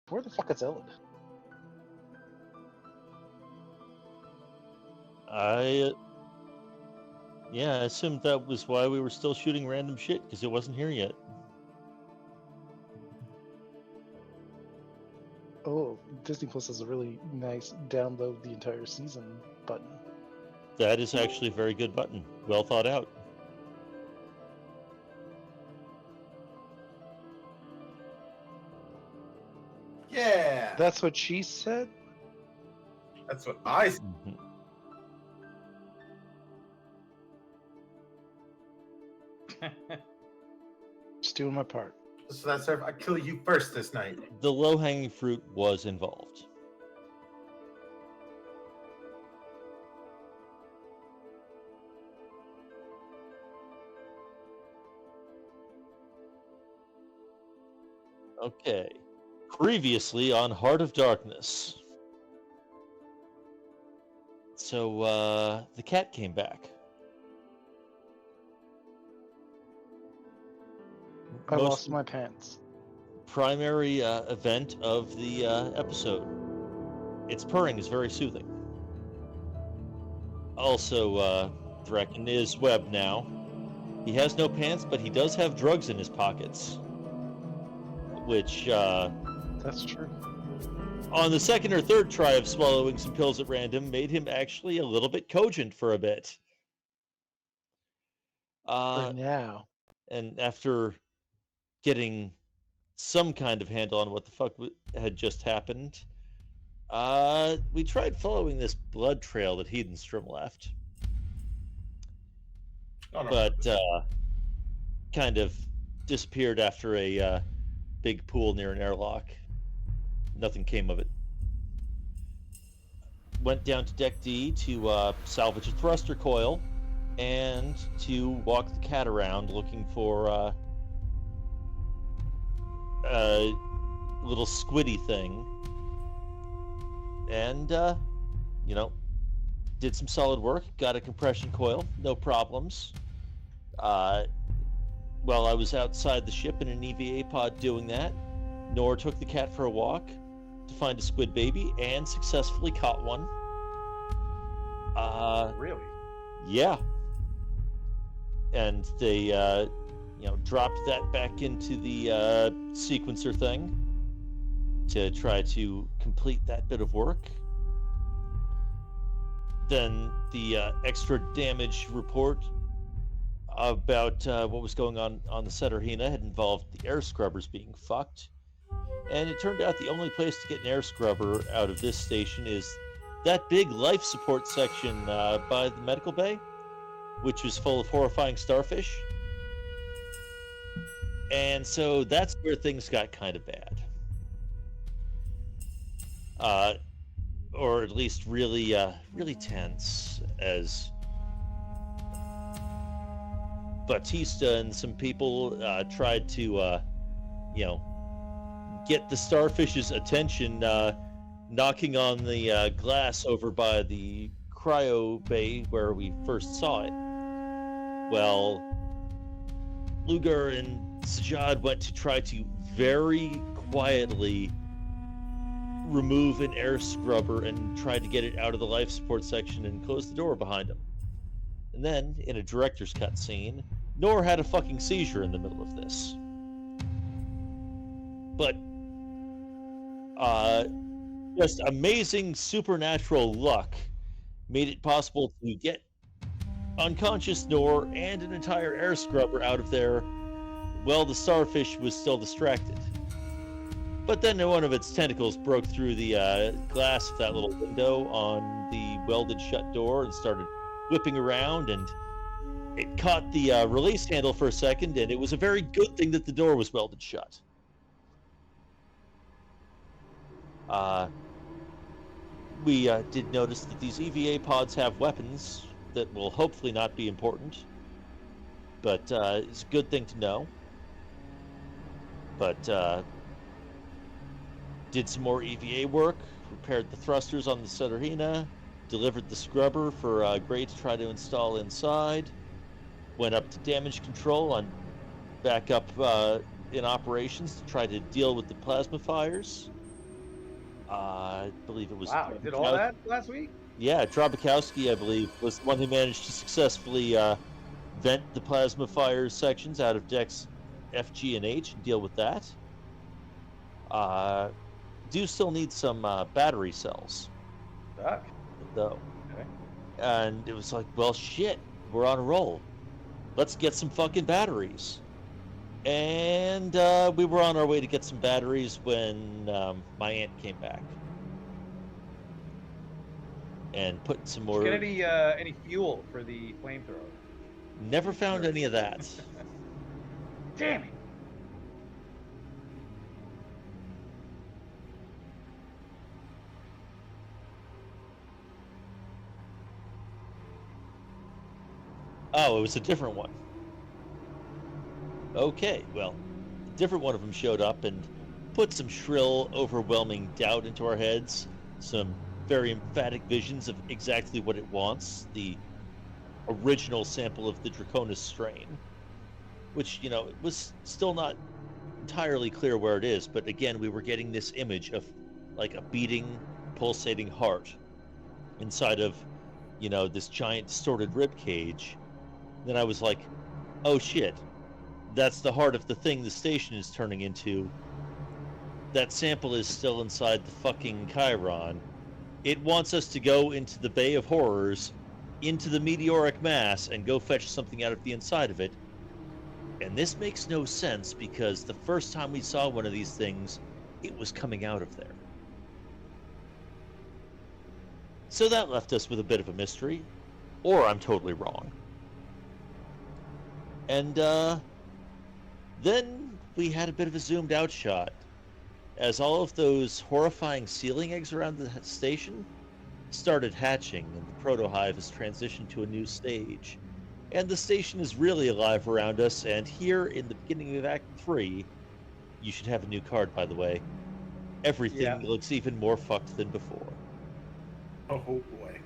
Where the fuck is Ellen? I assumed that was why we were still shooting random shit, because it wasn't here yet. Oh, Disney Plus has a really nice download the entire season button. That is actually a very good button. Well thought out. Yeah. That's what she said? That's what I said. Mhm. Just doing my part. So that's if I kill you first this night. The low-hanging fruit was involved. Okay. Previously on Heart of Darkness. So, the cat came back. I lost my pants. Primary event of the episode. Its purring is very soothing. Also, Draken is web now. He has no pants, but he does have drugs in his pockets. Which, That's true. on the second or third try of swallowing some pills at random, made him actually a little bit cogent for a bit. For now. And after getting some kind of handle on what the fuck had just happened, we tried following this blood trail that Hedenstrom left. Oh, no. But kind of disappeared after a big pool near an airlock. Nothing came of it. Went down to Deck D to salvage a thruster coil and to walk the cat around looking for a little squiddy thing. And, did some solid work. Got a compression coil, no problems. While I was outside the ship in an EVA pod doing that, Nor took the cat for a walk to find a squid baby and successfully caught one. Really? Yeah. And they, dropped that back into the sequencer thing to try to complete that bit of work. Then the extra damage report about what was going on the Seterhina had involved the air scrubbers being fucked. And it turned out the only place to get an air scrubber out of this station is that big life support section by the medical bay, which was full of horrifying starfish. And so that's where things got kind of bad. Or at least really tense, as Batista and some people tried to, get the starfish's attention, knocking on the glass over by the cryo bay where we first saw it. Well, Lugar and Sajad went to try to very quietly remove an air scrubber and tried to get it out of the life support section and close the door behind him. And then, in a director's cut scene, Nor had a fucking seizure in the middle of this. But just amazing supernatural luck made it possible to get unconscious Nor and an entire air scrubber out of there while the starfish was still distracted. But then one of its tentacles broke through the glass of that little window on the welded shut door and started whipping around, and it caught the release handle for a second, and it was a very good thing that the door was welded shut. We did notice that these EVA pods have weapons that will hopefully not be important, but it's a good thing to know. But did some more EVA work, repaired the thrusters on the Seterhina, delivered the scrubber for Gray to try to install inside, went up to damage control on back up in operations to try to deal with the plasma fires. I believe it was. Wow, you did all that last week? Yeah, Drobakowski, I believe, was the one who managed to successfully vent the plasma fire sections out of decks F, G, and H and deal with that. Do still need some battery cells, Fuck. though. Okay. And it was like, well, shit, we're on a roll. Let's get some fucking batteries. And we were on our way to get some batteries when my aunt came back and put some Did you more. get any fuel for the flamethrower? Never found any of that. Damn it! Oh, it was a different one. Okay, well, a different one of them showed up and put some shrill, overwhelming doubt into our heads, some very emphatic visions of exactly what it wants, the original sample of the Draconis strain, which, you know, it was still not entirely clear where it is, but again, we were getting this image of like a beating, pulsating heart inside of, you know, this giant distorted rib cage. Then I was like, oh shit, that's the heart of the thing the station is turning into. That sample is still inside the fucking Chiron. It wants us to go into the Bay of Horrors, into the meteoric mass, and go fetch something out of the inside of it. And this makes no sense because the first time we saw one of these things, it was coming out of there. So that left us with a bit of a mystery, or I'm totally wrong. And then we had a bit of a zoomed out shot as all of those horrifying ceiling eggs around the station started hatching and the proto-hive has transitioned to a new stage. And the station is really alive around us, and here in the beginning of Act 3, you should have a new card, by the way, everything looks even more fucked than before. Oh boy.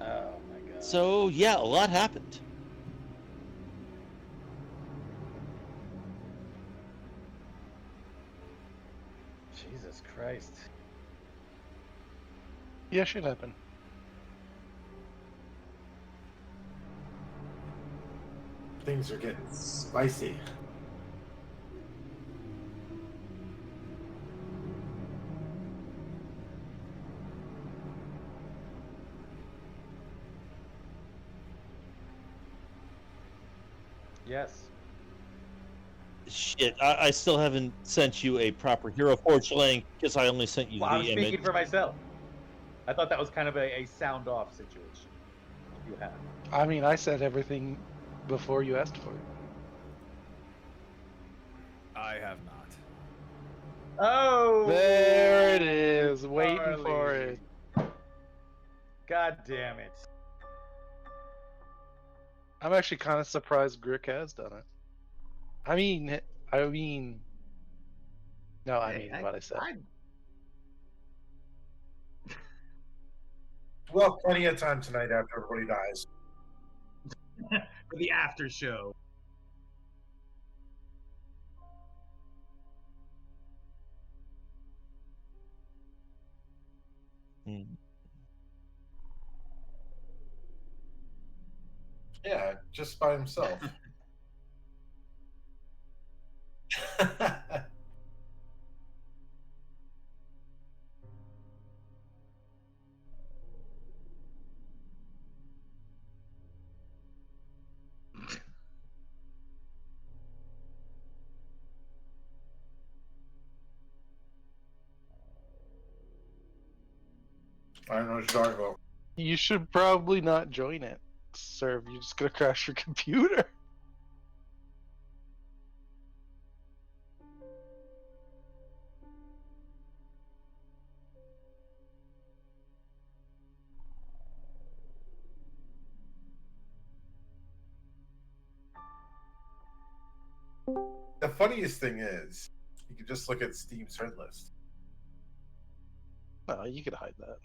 Oh my god. So, yeah, a lot happened. Jesus Christ. Yeah, shit happened. Things are getting spicy. Yes. Shit, I still haven't sent you a proper Hero Forge link because I only sent you Well, I'm the speaking image. for myself. I thought that was kind of a sound off situation. You have. I mean, I said everything before you asked for it. I have not. Oh! There it is, waiting for Charlie. it. God damn it. I'm actually kind of surprised Grick has done it. I mean, no, I mean what I said. Well, plenty of time tonight after everybody dies. For the after show. Hmm. Yeah, just by himself. I don't know what you're talking about. You should probably not join it, sir. You're just gonna crash your computer. The funniest thing is, you can just look at Steam's friend list. No, you could hide that.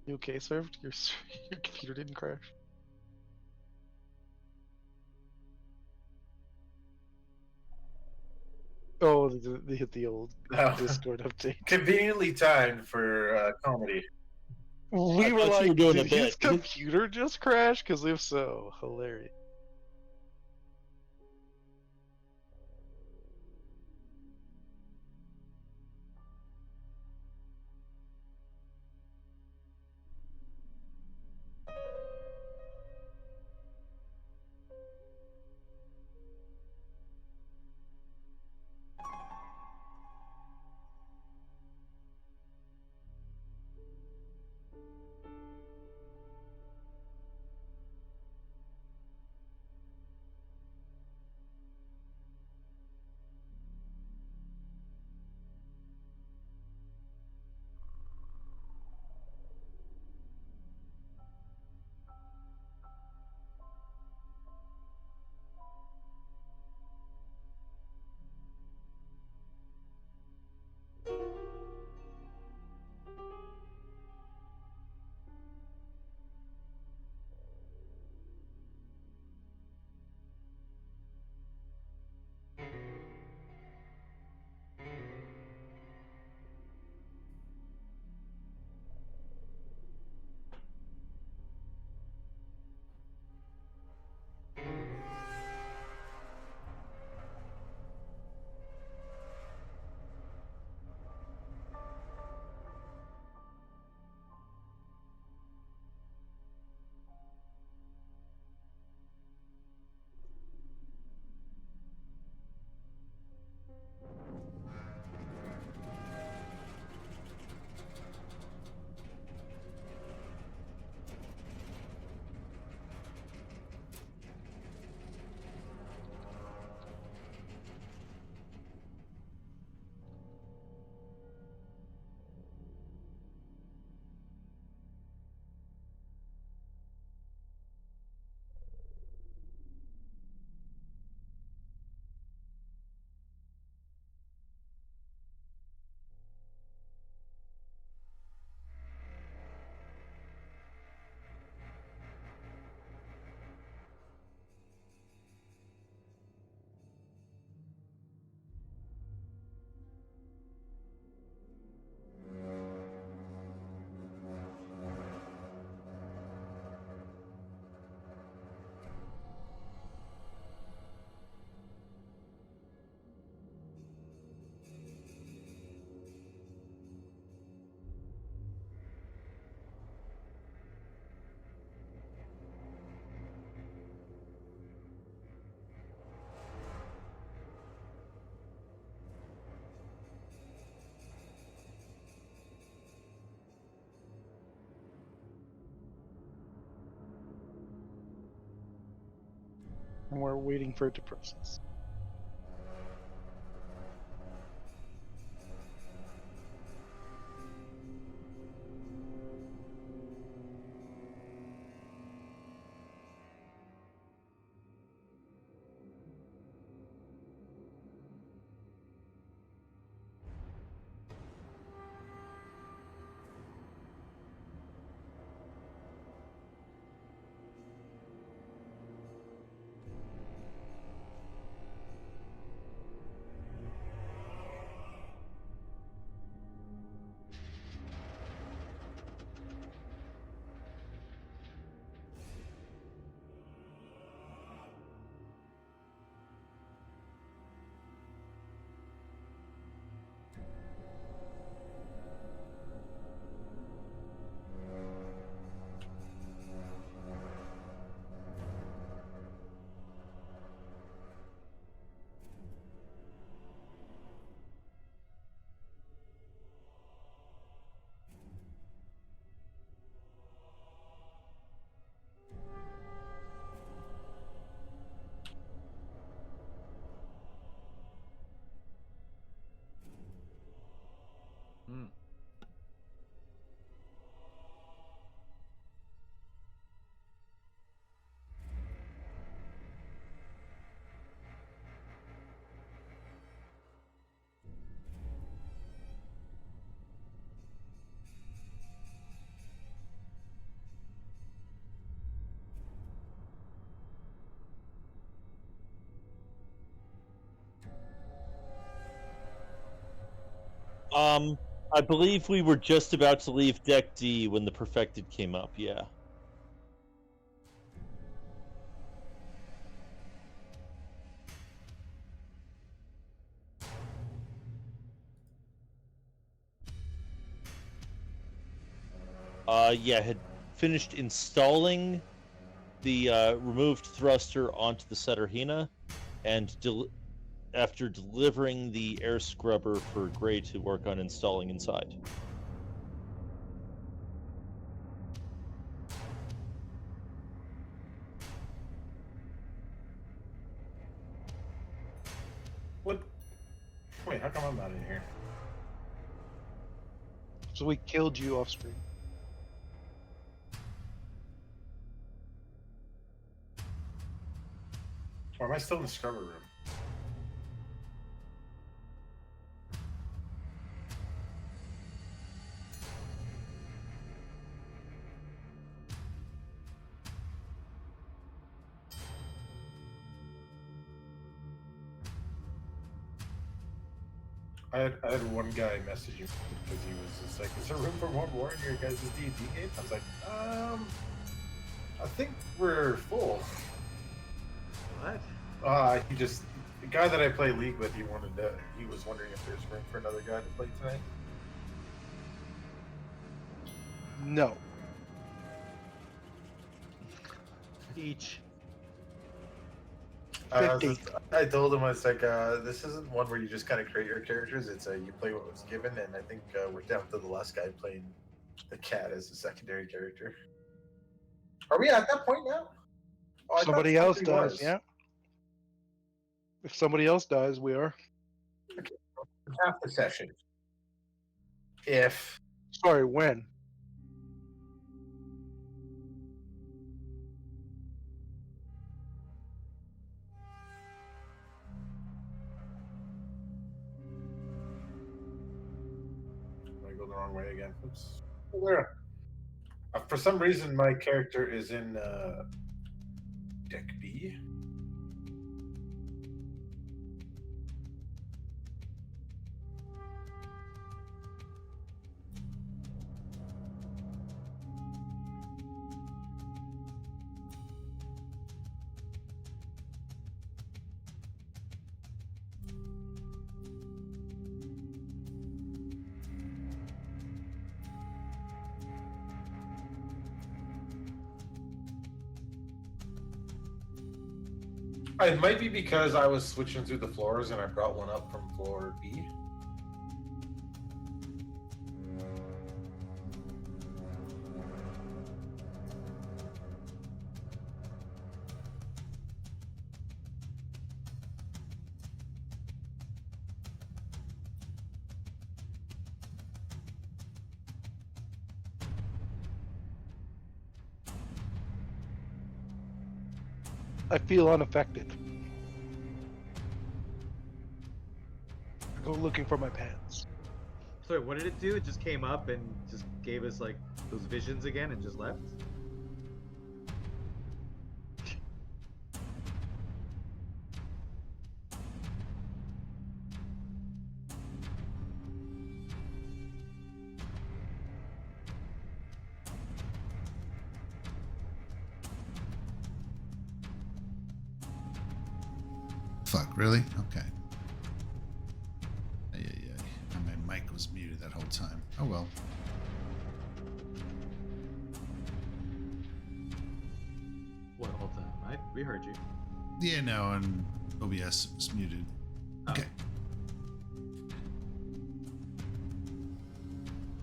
You okay, sir? Your computer didn't crash. Oh, they hit the old Oh. Discord update. Conveniently timed for comedy. We I were thought you like, were doing a did his bit." computer just crash? Because if so, hilarious. And we're waiting for it to process. Hmm. I believe we were just about to leave Deck D when the Perfected came up, yeah. Yeah, had finished installing the removed thruster onto the Saturhina, and after delivering the air scrubber for Gray to work on installing inside. What? Wait, how come I'm not in here? So we killed you off screen. Or am I still in the scrubber room? I had one guy message you because he was just like, "Is there room for one more in your guys' D&D game?" I was like, I think we're full." What? He just the guy that I play League with, he was wondering if there's room for another guy to play tonight. No. Each. 50. I told him, I was like, this isn't one where you just kind of create your characters. It's you play what was given, and I think we're down to the last guy playing the cat as a secondary character. Are we at that point now? Oh, I thought Somebody else somebody dies, was. yeah. If somebody else dies, we are. Half the session. If Sorry, when? I go the wrong way again. Oops. Where? For some reason, my character is in deck B. It might be because I was switching through the floors and I brought one up from floor B. I feel unaffected. I go looking for my pants. Sorry, what did it do? It just came up and just gave us like those visions again and just left? Fuck, really? Okay. Yeah. My mic was muted that whole time. Oh well. What whole time? We heard you. Yeah, no, and OBS was muted. Oh. Okay.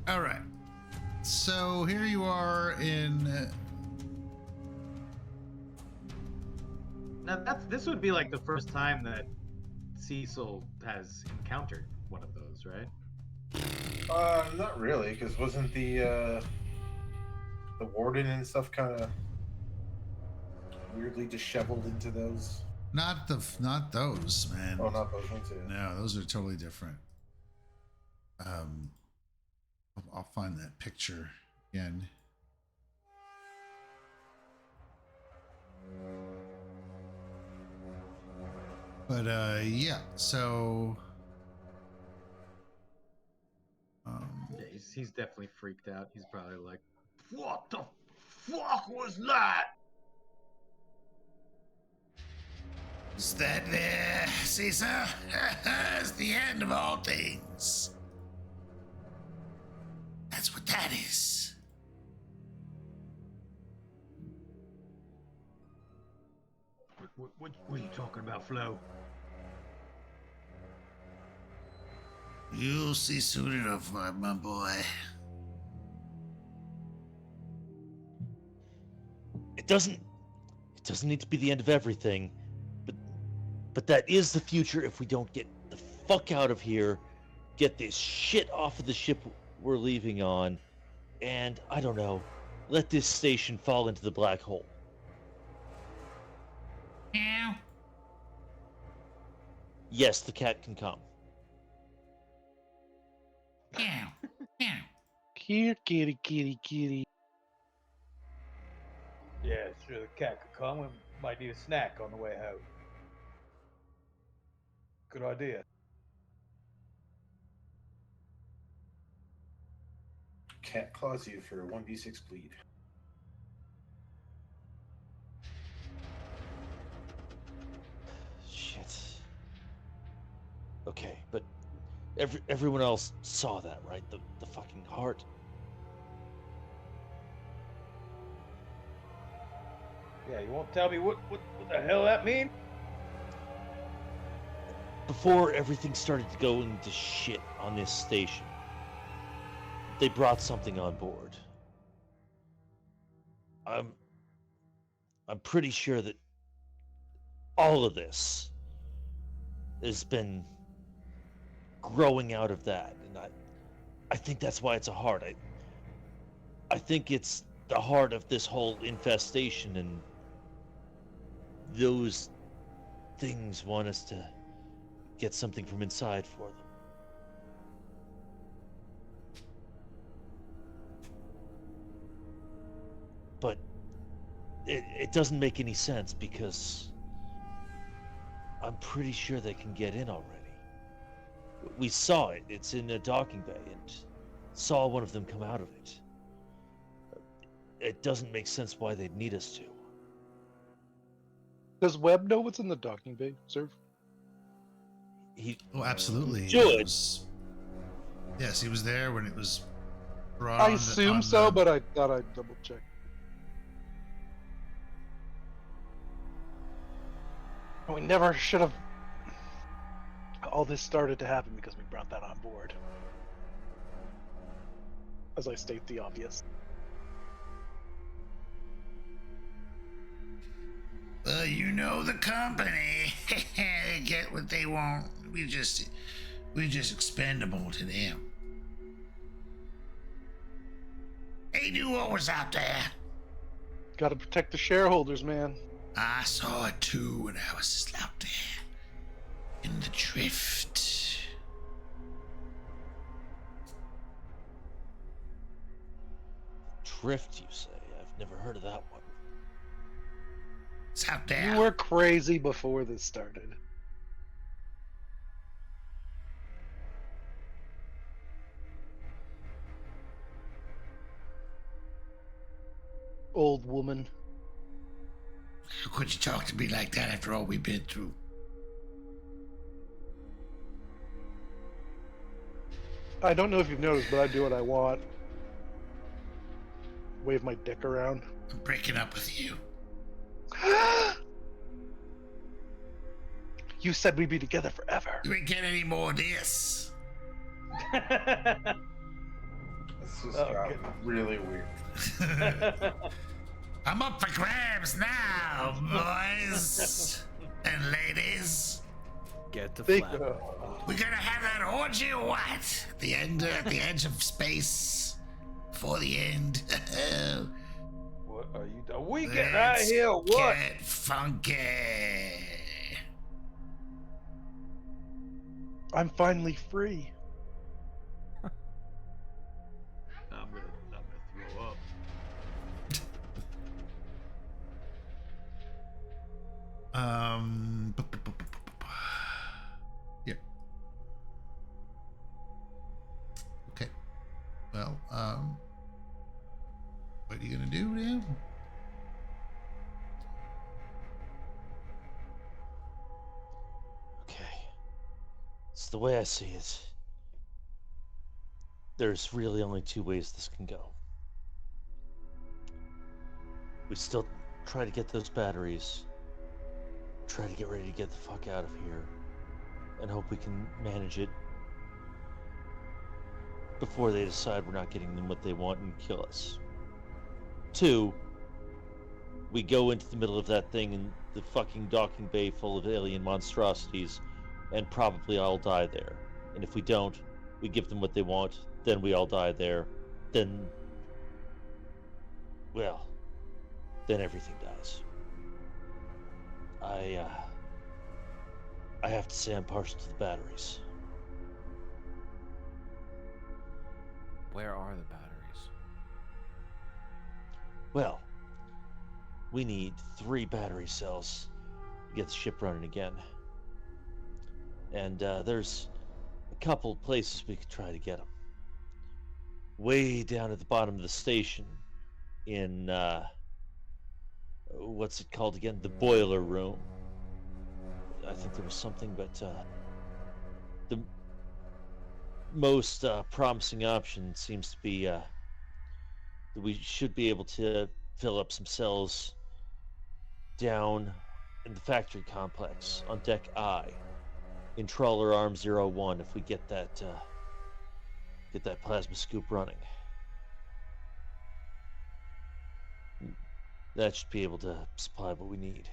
All right. So here you are in. Now this would be like the first time that Cecil has encountered one of those, right? Not really, because wasn't the warden and stuff kind of weirdly disheveled into those? Not those, man. Oh, not those ones. Yeah. No, those are totally different. I'll find that picture again. But yeah, so he's definitely freaked out. He's probably like, "What the fuck was that?" Is that there, Caesar? It's the end of all things. That's what that is. What are you talking about, Flo? You'll see soon enough, my boy. It doesn't need to be the end of everything, but that is the future if we don't get the fuck out of here, get this shit off of the ship we're leaving on, and I don't know, let this station fall into the black hole. Meow. Yes, the cat can come. Meow. Meow. Here, kitty, kitty, kitty. Yeah, sure, the cat could come. We might need a snack on the way out. Good idea. Cat claws you for a 1d6 bleed. Shit. Okay, but everyone else saw that, right? The fucking heart. Yeah, you won't tell me what the hell that mean? Before everything started to go into shit on this station, they brought something on board. I'm pretty sure that all of this has been growing out of that, and I think that's why it's a heart. I think it's the heart of this whole infestation, and those things want us to get something from inside for them. But it doesn't make any sense because I'm pretty sure they can get in already. We saw it. It's in a docking bay and saw one of them come out of it. It doesn't make sense why they'd need us to. Does Webb know what's in the docking bay, sir? Oh, absolutely. Should. Yes, he was there when it was brought I on assume so, but I thought I'd double check. We never should have. All this started to happen because we brought that on board. As I state the obvious. Well, you know the company. They get what they want. We're just expendable to them. They knew what was out there. Gotta protect the shareholders, man. I saw it too when I was just out there in the drift. Drift, you say? I've never heard of that one. It's out there. You were crazy before this started. Old woman. How could you talk to me like that after all we've been through? I don't know if you've noticed, but I do what I want. Wave my dick around. I'm breaking up with you. You said we'd be together forever. You ain't getting any more of this. This just got really weird. I'm up for grabs now, boys and ladies. Get to Big flap. We're gonna have that orgy or what? At the edge of space. Before the end. What are you doing? We getting out of here or what? Get funky. I'm finally free. I'm gonna throw up. Yeah. Okay. Well, what are you gonna do now? Okay. It's the way I see it. There's really only two ways this can go. We still try to get those batteries, try to get ready to get the fuck out of here, and hope we can manage it before they decide we're not getting them what they want and kill us. Two, we go into the middle of that thing in the fucking docking bay full of alien monstrosities and probably all die there. And if we don't, we give them what they want, then we all die there. Then, well, then everything dies. I have to say I'm partial to the batteries. Where are the batteries? Well, we need 3 battery cells to get the ship running again. And there's a couple places we could try to get them. Way down at the bottom of the station in, what's it called again? The boiler room. I think there was something, but the most promising option seems to be that we should be able to fill up some cells down in the factory complex on deck I in Trawler Arm 01 if we get that plasma scoop running. That should be able to supply what we need.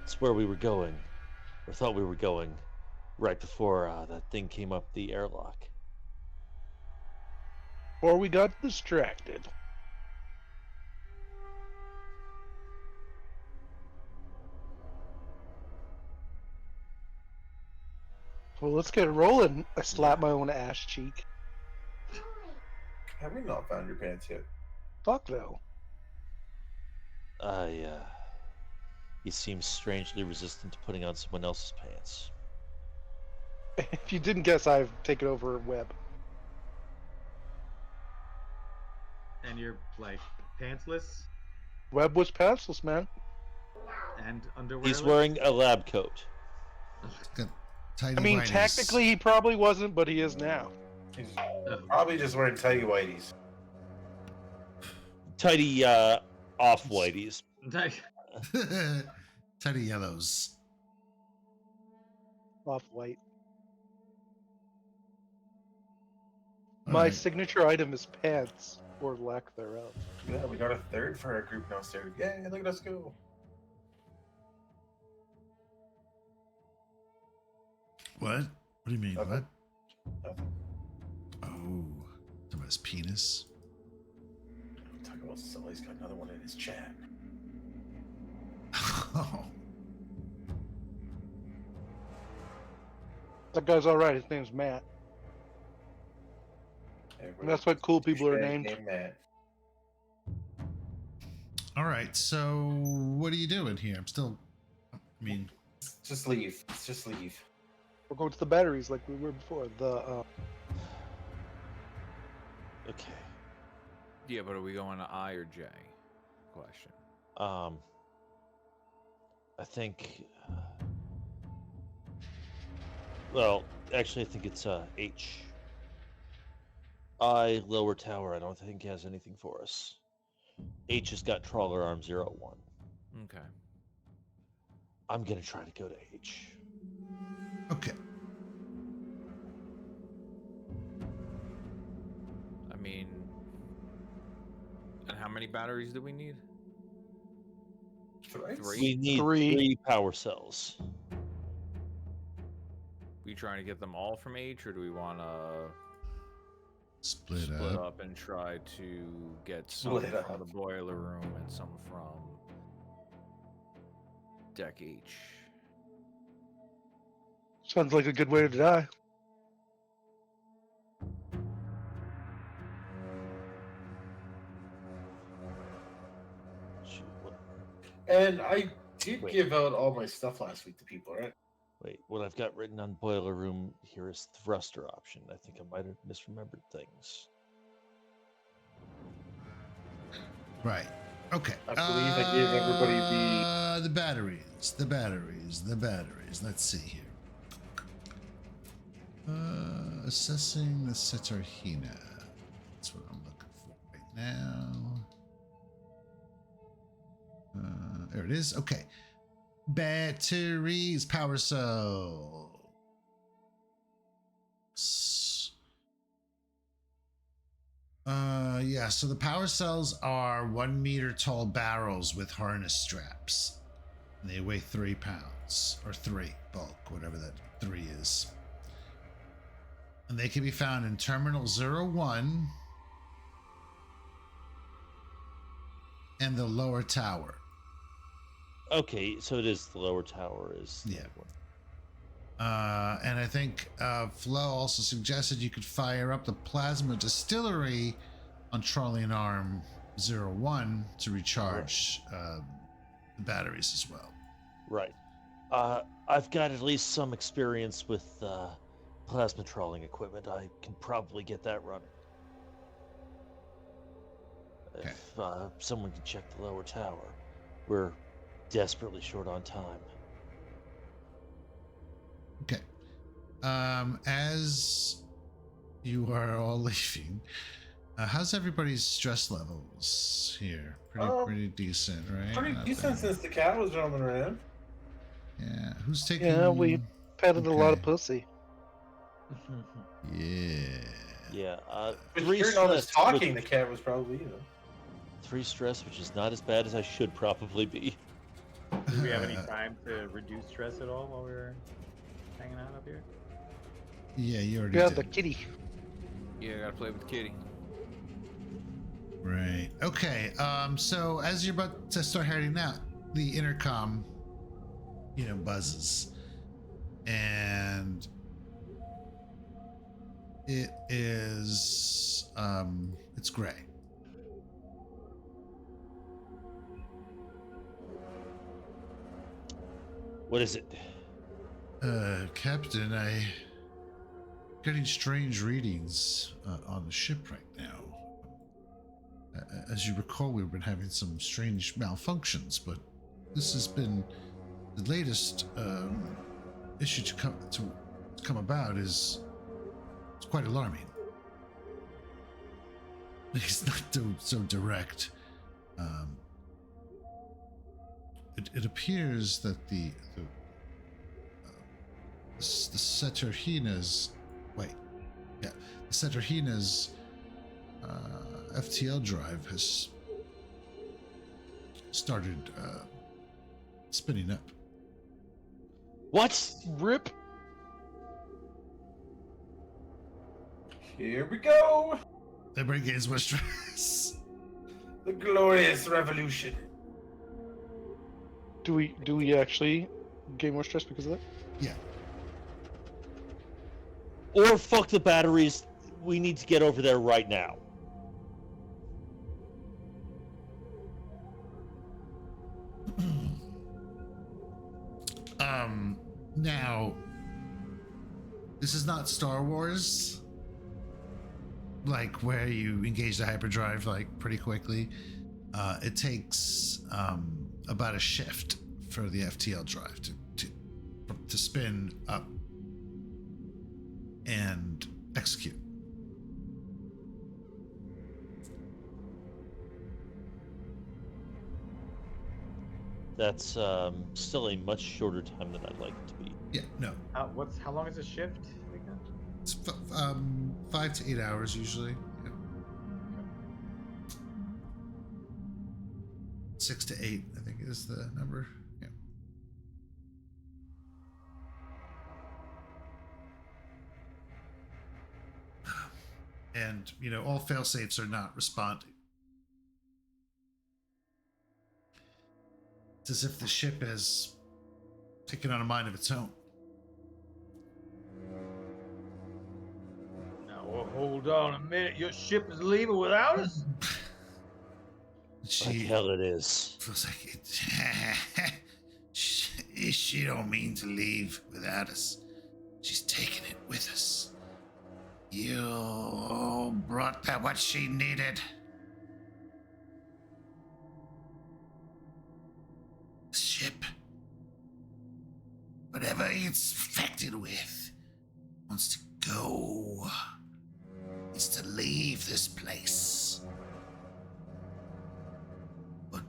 It's where we were going, or thought we were going, right before that thing came up the airlock. Or we got distracted. Well, let's get rolling. I slap my own ass cheek. Have we not found your pants yet? Fuck no. He seems strangely resistant to putting on someone else's pants. If you didn't guess, I've taken over Web. And you're like pantsless Web was pantsless, man. and underwear. He's wearing a lab coat. Got tidy I mean, whities. technically he probably wasn't, but he is now. He's probably just wearing tidy whities. Tidy off-whiteys. tidy yellows. Off white. All My right. signature item is pants, or lack thereof. Yeah, we got a third for our group now, sir. Yay, look at us go. What? What do you mean? Nothing. What? Nothing. Oh, talking about his penis. Talk about somebody's got another one in his chat. Oh, That guy's alright, his name's Matt. And that's what cool people are named. Matt. all right. So, what are you doing here? I'm still. I mean, Just leave. Just leave. We're going to the batteries like we were before. Okay. Yeah, but are we going to I or J? Question. I think. Well, actually, I think it's H. I, lower tower, I don't think has anything for us. H has got Trawler Arm 01. Okay. I'm gonna try to go to H. okay. I mean, and how many batteries do we need? Thrice? We need Three. 3 power cells. We trying to get them all from H, or do we want to Split split up. up and try to get some Split from up. the boiler room and some from deck H? Sounds like a good way to die. Shoot, what- And I did Wait. give out all my stuff last week to people, right? Wait, what I've got written on boiler room here is thruster option. I think I might have misremembered things. Right. Okay. I believe I gave everybody the batteries. The batteries. The batteries. Let's see here. Assessing the Setarhina. That's what I'm looking for right now. There it is. Okay. Batteries. Power cells. Yeah, so the power cells are 1 meter tall barrels with harness straps. And they weigh 3 pounds, or 3 bulk, whatever that 3 is. And they can be found in Terminal 01 and the lower tower. Okay, so it is the lower tower is the Yeah. one. And I think Flo also suggested you could fire up the plasma distillery on Trolling Arm 01 to recharge the batteries as well. Right. I've got at least some experience with plasma trawling equipment. I can probably get that running. Okay. If someone can check the lower tower, we're desperately short on time. Okay. As you are all leaving, how's everybody's stress levels here? Pretty decent, right? pretty Not decent bad. since the cat was roaming around. Yeah. Who's taking? Yeah, we petted a lot of Okay. pussy. Yeah. Yeah. But 3 hearing all this stress, talking, the cat was probably, 3 stress, which is not as bad as I should probably be. Did we have any time to reduce stress at all while we were hanging out up here? Yeah, you already Yeah, did. the kitty. Yeah, I gotta play with Kitty. Right. Okay. So as you're about to start heading out, the intercom, buzzes, and it is it's gray. What is it? Captain, I getting strange readings on the ship right now. As you recall, we've been having some strange malfunctions, but this has been the latest issue to come about. It's quite alarming. It's not so direct. It appears that the Setarhina's the Setarhina's FTL drive has started spinning up. What? Rip. Here we go! Everybody gains more stress. The glorious revolution. Do we actually gain more stress because of that? Yeah. Or fuck the batteries. We need to get over there right now. Now, this is not Star Wars, like where you engage the hyperdrive like pretty quickly. It takes about a shift for the FTL drive to spin up and execute. That's still a much shorter time than I'd like it to be. Yeah, no, How long is a shift? Again? it's 5 to 8 hours usually. Yeah. 6 to 8, I think is the number. Yeah. And all fail safes are not responding. It's as if the ship has taken on a mind of its own. Now, well, hold on a minute. Your ship is leaving without us? Like hell it is. Feels like She don't mean to leave without us. She's taking it with us. You brought that what she needed. Ship. Whatever it's infected with wants to go. It's to leave this place. But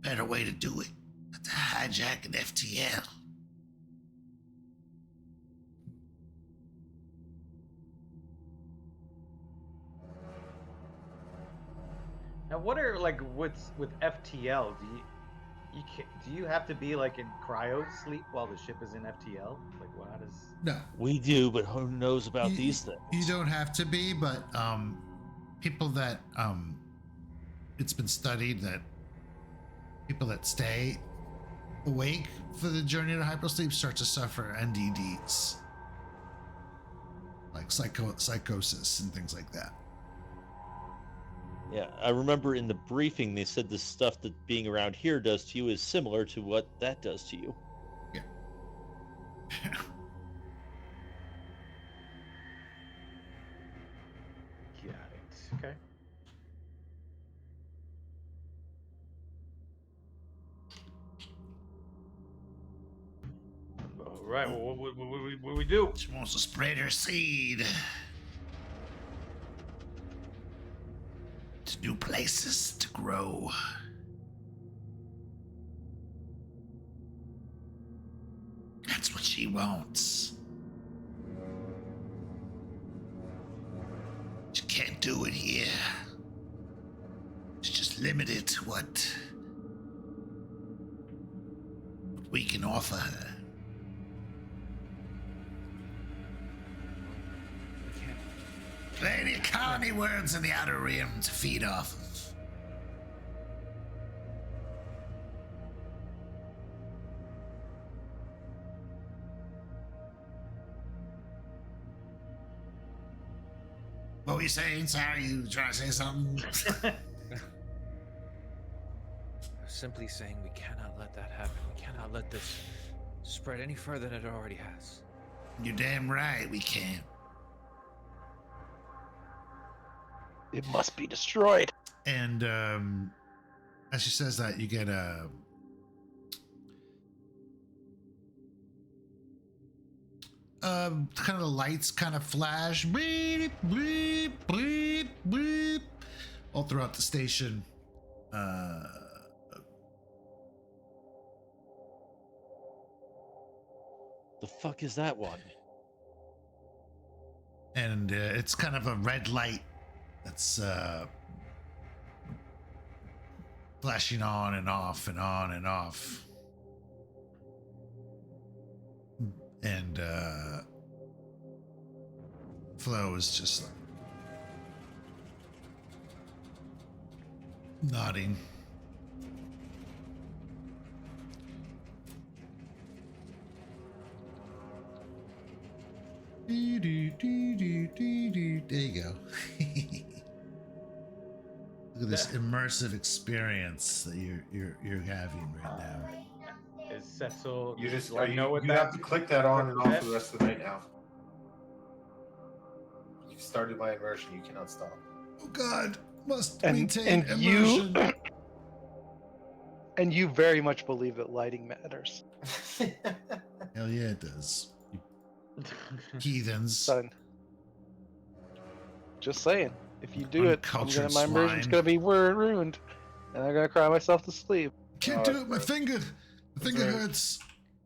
better way to do it than to hijack an FTL. Now, what are like what's with FTL? Do you have to be like in cryo sleep while the ship is in FTL? Like, well, how does? No, We do, but who knows about you, these things? You don't have to be, but people that it's been studied that people that stay awake for the journey to hypersleep start to suffer NDDs, like psychosis and things like that. Yeah, I remember in the briefing they said the stuff that being around here does to you is similar to what that does to you. Yeah. Got it. Okay. All right. Well, what do we do? She wants to spread her seed to new places to grow. That's what she wants. She can't do it here. She's just limited to what we can offer her. Plenty of colony worlds in the Outer Rim to feed off of. What were you saying? Sorry, you trying to say something? Simply saying we cannot let that happen. We cannot let this spread any further than it already has. You're damn right we can't. It must be destroyed. And as she says that, you get a kind of the lights kind of flash, bleep, bleep, bleep, bleep, all throughout the station. The fuck is that one? And it's kind of a red light that's flashing on and off and on and off. And Flo is just like nodding. There you go. Look at this immersive experience that you're having right now. Is Setzel? You just do I know what you that? have to click that on and off represents? for the rest of the night now. You started my immersion. You cannot stop. Oh God, must And- maintain and you- immersion. And you very much believe that lighting matters, Hell yeah, it does. You heathens. son. Just saying. If you do it, Uncultured my immersion's swine. gonna be ruined, and I'm gonna cry myself to sleep. Can't do it. My finger. The finger right. hurts.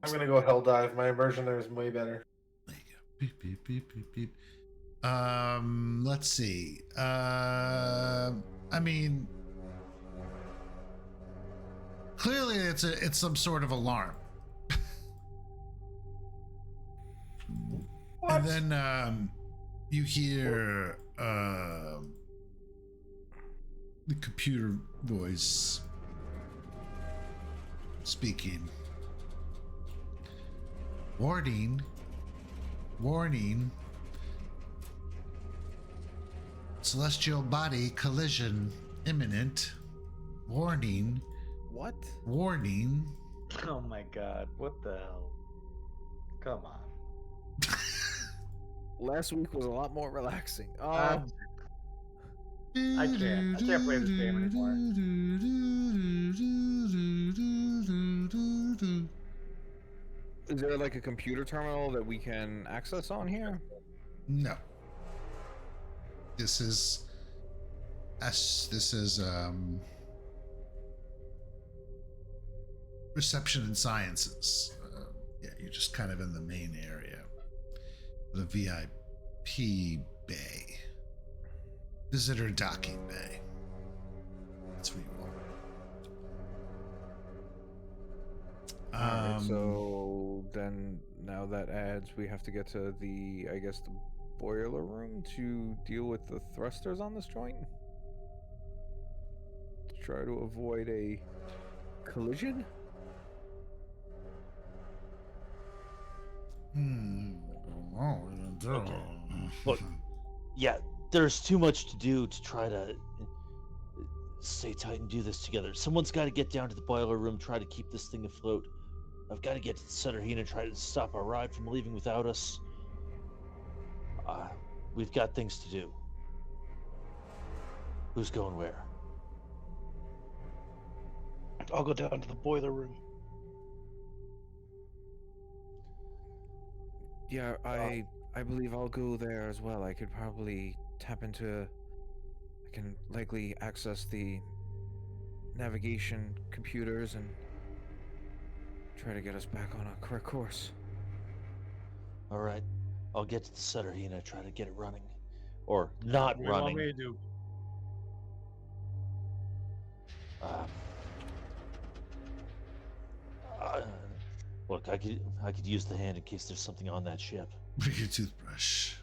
I'm gonna go hell dive. My immersion there is way better. There you go. Beep beep beep beep beep. Let's see. I mean, clearly it's some sort of alarm. And then you hear the computer voice speaking. Warning. Warning. Celestial body collision imminent. Warning. What? Warning. Oh my god, what the hell? Come on. Last week was a lot more relaxing. I can't play this game anymore. Is there like a computer terminal that we can access on here? No. This is reception and sciences. Yeah, you're just kind of in the main area. The VIP bay. Visitor docking bay. That's where you are. Alright, so then now that adds we have to get to the, I guess, the boiler room to deal with the thrusters on this joint? To try to avoid a collision? Okay. Look, yeah, there's too much to do to try to stay tight and do this together. Someone's got to get down to the boiler room, try to keep this thing afloat. I've got to get to the center here and try to stop our ride from leaving without us. We've got things to do. Who's going where? I'll go down to the boiler room. Yeah, I believe I'll go there as well. I could probably tap into... I can likely access the navigation computers and try to get us back on a correct course. All right, I'll get to the center here and try to get it running, or not What do you want running. me to do? Look, I could use the hand in case there's something on that ship. Bring your toothbrush.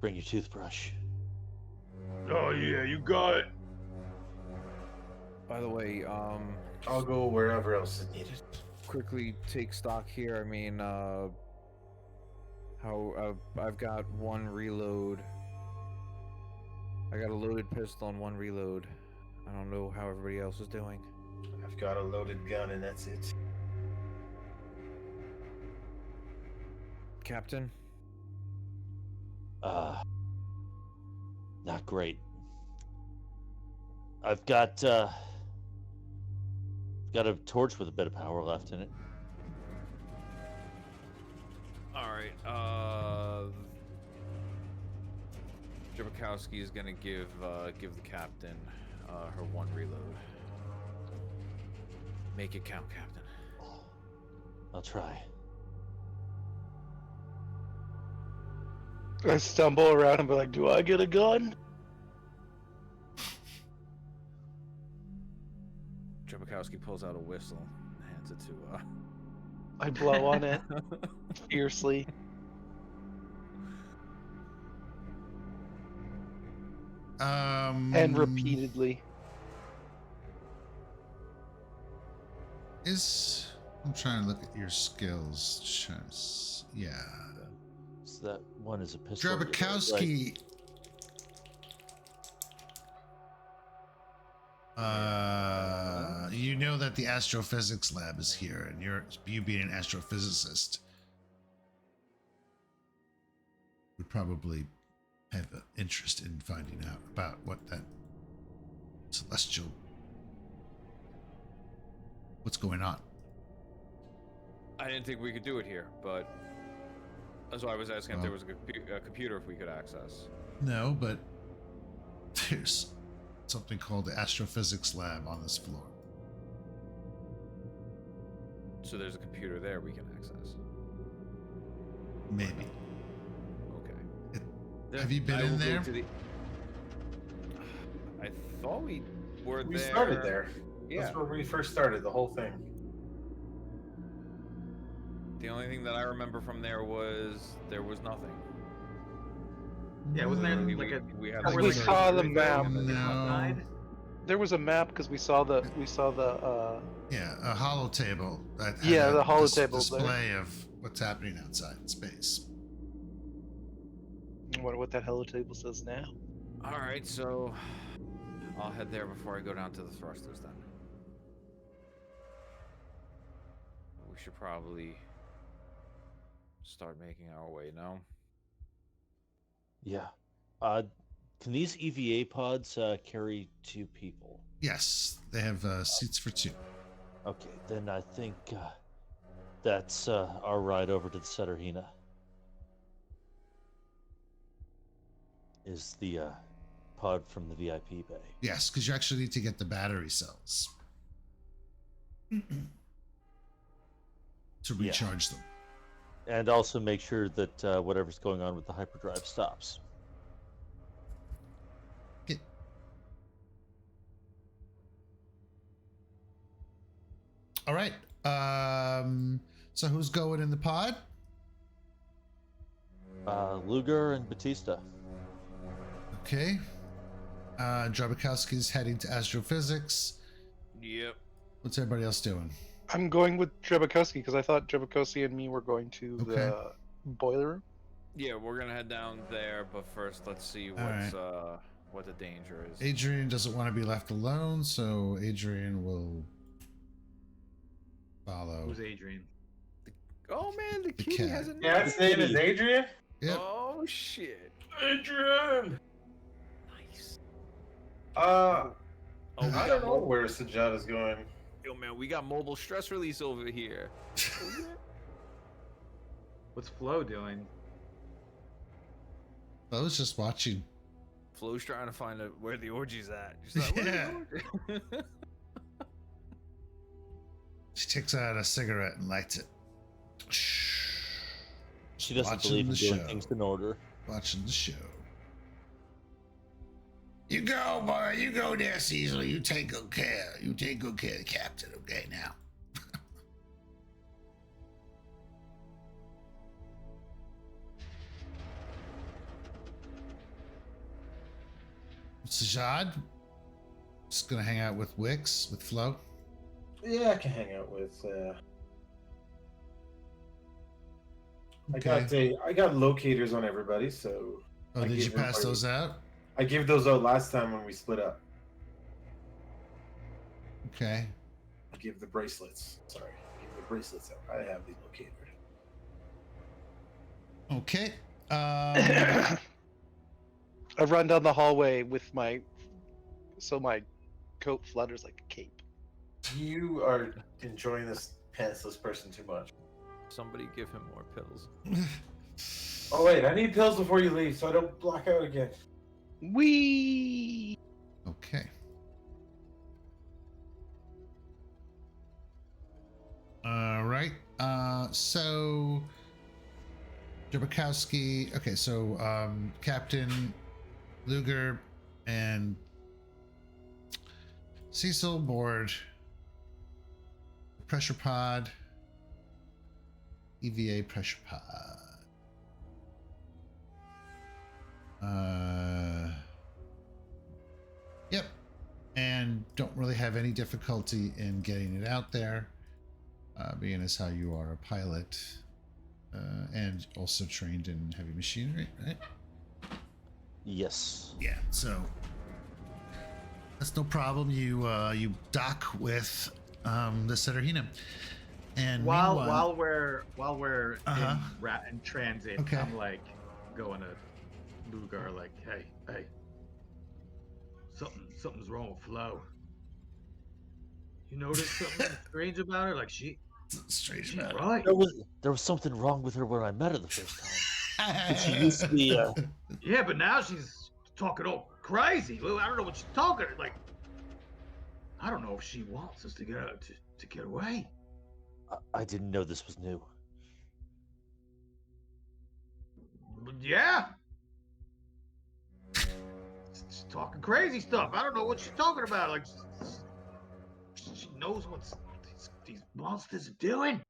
Bring your toothbrush. Oh yeah, you got it. By the way, I'll go wherever else is needed. quickly take stock here. I mean, how I've got one reload. I got a loaded pistol and one reload. I don't know how everybody else is doing. I've got a loaded gun and that's it. Captain? Not great. I've got a torch with a bit of power left in it. Alright, Jabakowski is gonna give the captain her one reload. Make it count, Captain. I'll try. I stumble around and be like, do I get a gun? Jabakowski pulls out a whistle and hands it to I blow on it fiercely. And repeatedly. I'm trying to look at your skills. Yeah. So that one is a pistol. Drabakowski. You know that the astrophysics lab is here, and you being an astrophysicist would probably have an interest in finding out about what that celestial, what's going on. I didn't think we could do it here, but that's why I was asking if there was a computer if we could access. No, but there's something called the astrophysics lab on this floor. So there's a computer there we can access. Maybe. Okay. Have you been I will in go there? to the- I thought we were We there. started there. Yeah. That's where we first started, the whole thing. The only thing that I remember from there was nothing. Yeah, wasn't there We, like a? we had Like like we a saw the security map. thing and then- No. There was a map because we saw the Yeah, a hollow table. That had Yeah, a the hollow table there. display of what's happening outside in space. I wonder what that hello table says now. All right, so I'll head there before I go down to the thrusters then. we should probably start making our way now. Yeah. Can these EVA pods carry 2 people? Yes, they have seats for 2. Okay, then I think that's our ride over to the Seterhina. Is the pod from the VIP bay. Yes, because you actually need to get the battery cells to recharge them. And also make sure that whatever's going on with the hyperdrive stops. Okay. All right. So who's going in the pod? Luger and Batista. Okay. Drabikowski's heading to astrophysics. Yep. What's everybody else doing? I'm going with Jabakowski because I thought Jabakowski and me were going to Okay. the boiler room. Yeah, we're gonna head down there, but first let's see what's what the danger is. Adrian doesn't want to be left alone, so Adrian will follow. Who's Adrian? Oh man, the kitty cat. has a Yeah, its name is Adrian. Yep. Oh shit. Adrian. Nice. Oh, Oh, we I got don't know mobile. where Sajada's going. Yo man, we got mobile stress release over here. What's Flo doing? I was just watching. Flo's trying to find out where the orgy's at. She's like, where's Yeah. the orgy? She takes out a cigarette and lights it. She doesn't Watching believe in the doing show. things in order. Watching the show. You go, boy. You go there, Cecil. You take good care. You take good care of the captain, okay, now? Sajad? Just gonna hang out with Wix, with Flo. Yeah, I can hang out with. Okay. I got locators on everybody, so Oh, I did you gave pass everybody- those out? I gave those out last time when we split up. Okay. I gave the bracelets. Sorry, I gave the bracelets out. I have these located. Okay. I run down the hallway with my coat flutters like a cape. You are enjoying this pantsless person too much. Somebody give him more pills. Oh wait, I need pills before you leave, so I don't black out again. Wee. Okay. All right. So Jabakowski. Okay, so Captain Luger and Cecil board pressure pod. EVA pressure pod. Yep. And don't really have any difficulty in getting it out there, being as how you are a pilot and also trained in heavy machinery, right? Yes. Yeah. So that's no problem. You dock with the Seterhina, and While meanwhile- while we're Uh-huh. in transit, Okay. I'm like going to Lugar like, hey, something's wrong with Flo. You notice something strange about her? Like she's strange about it. right. There was something wrong with her when I met her the first time. She used to be Yeah, but now she's talking all crazy. Well, I don't know what she's talking like. I don't know if she wants us to get out to get away. I didn't know this was new. But yeah. She's talking crazy stuff. I don't know what she's talking about. Like, she knows what these monsters are doing.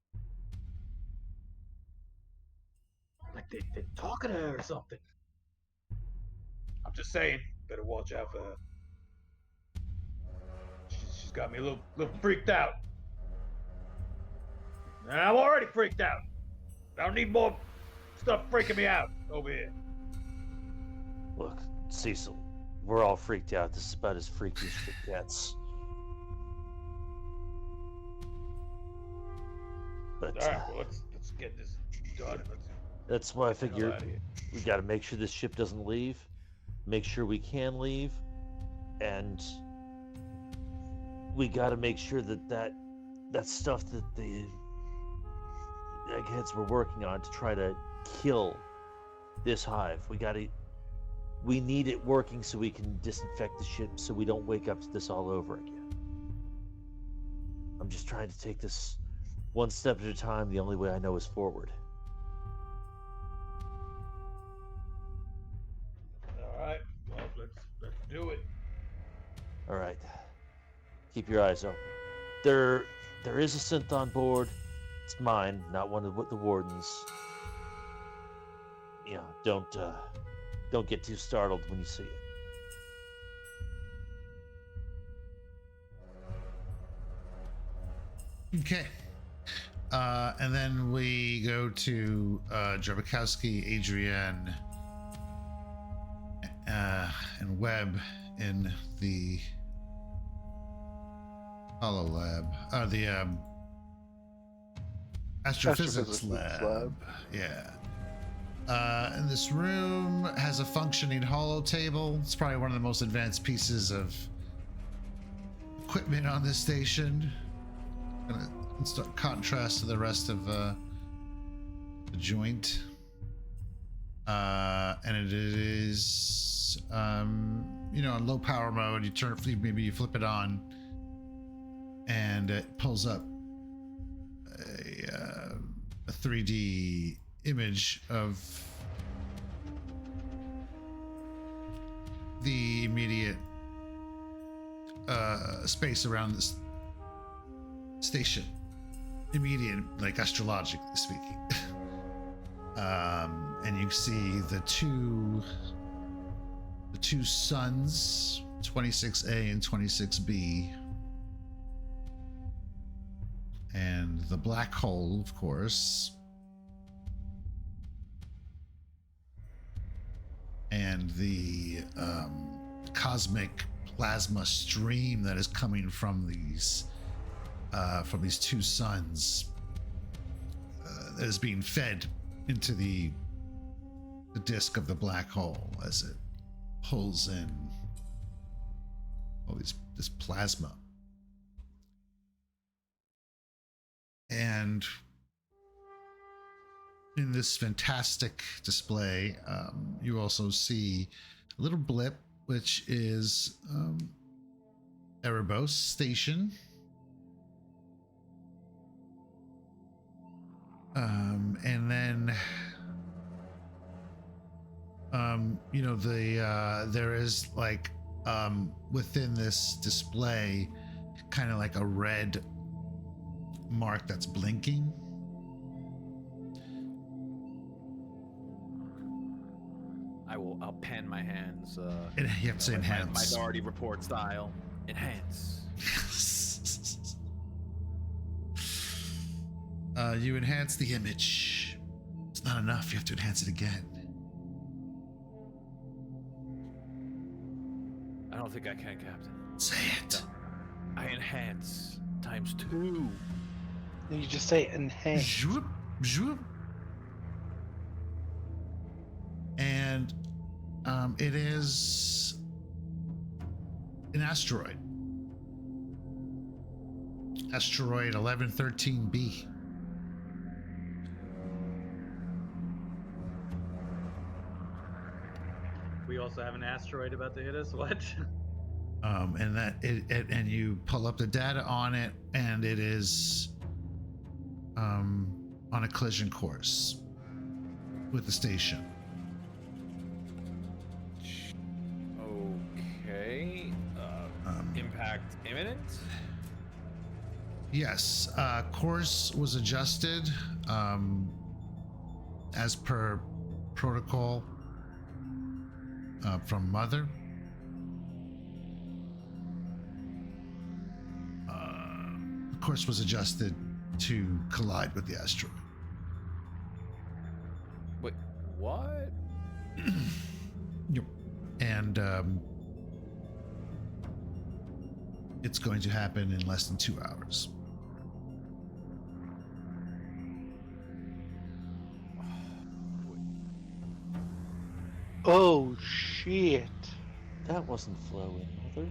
Like they're talking to her or something. I'm just saying, better watch out for her. She's got me a little freaked out. And I'm already freaked out. I don't need more stuff freaking me out over here. Look, Cecil, we're all freaked out. This is about as freaky as it gets. All right, well, let's get this done. And let's That's why I get the hell figure outta here. we got to make sure this ship doesn't leave, make sure we can leave, and we got to make sure that stuff that the eggheads were working on to try to kill this hive. We need it working so we can disinfect the ship so we don't wake up to this all over again. I'm just trying to take this one step at a time. The only way I know is forward. All right, well, let's do it. All right. Keep your eyes open. There is a synth on board. It's mine, not one of the warden's. Yeah, don't get too startled when you see it. Okay. And then we go to Drabikowski, Adrienne, and Webb in the Holo Lab. The Astrophysics lab. Yeah. And this room has a functioning holo table. It's probably one of the most advanced pieces of equipment on this station. In stark contrast to the rest of the joint. And it is, in low power mode. Maybe you flip it on, and it pulls up a 3D image of the immediate space around this station. Immediate, like astrologically speaking. And you see the two suns, 26A and 26B, and the black hole, of course, and the cosmic plasma stream that is coming from these two suns, that is being fed into the disk of the black hole as it pulls in all this plasma. And in this fantastic display, you also see a little blip, which is Erebos Station. And then there is like within this display kind of like a red mark that's blinking. I'll pen my hands. You have to say enhance. Minority Report style. Enhance. You enhance the image. It's not enough. You have to enhance it again. I don't think I can, Captain. Say it. No. I enhance ×2. Then you just say enhance. Zhoop, zhoop. And it is an asteroid. Asteroid 1113B. We also have an asteroid about to hit us. What? And that and you pull up the data on it, and it is on a collision course with the station. Okay. Impact imminent? Yes, course was adjusted as per protocol from Mother. Course was adjusted to collide with the asteroid. Wait, what? Yep. And it's going to happen in less than 2 hours. Oh shit! That wasn't flowing, Mother.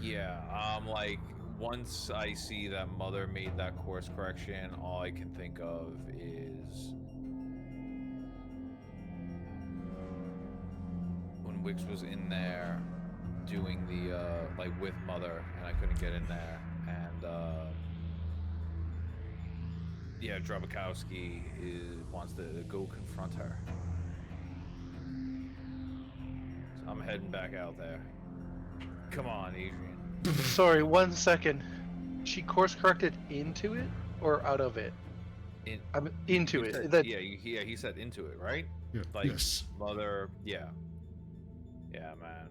Yeah, like once I see that Mother made that course correction, all I can think of is when Wix was in there doing the like with Mother, and I couldn't get in there, and yeah, Drabakowski wants to go confront her. So I'm heading back out there. Come on, Adrian. Sorry, 1 second. She course corrected into it or out of it? I'm into He it. said- That yeah, he said into it, right? Yeah, Like yes. Mother, yeah, man.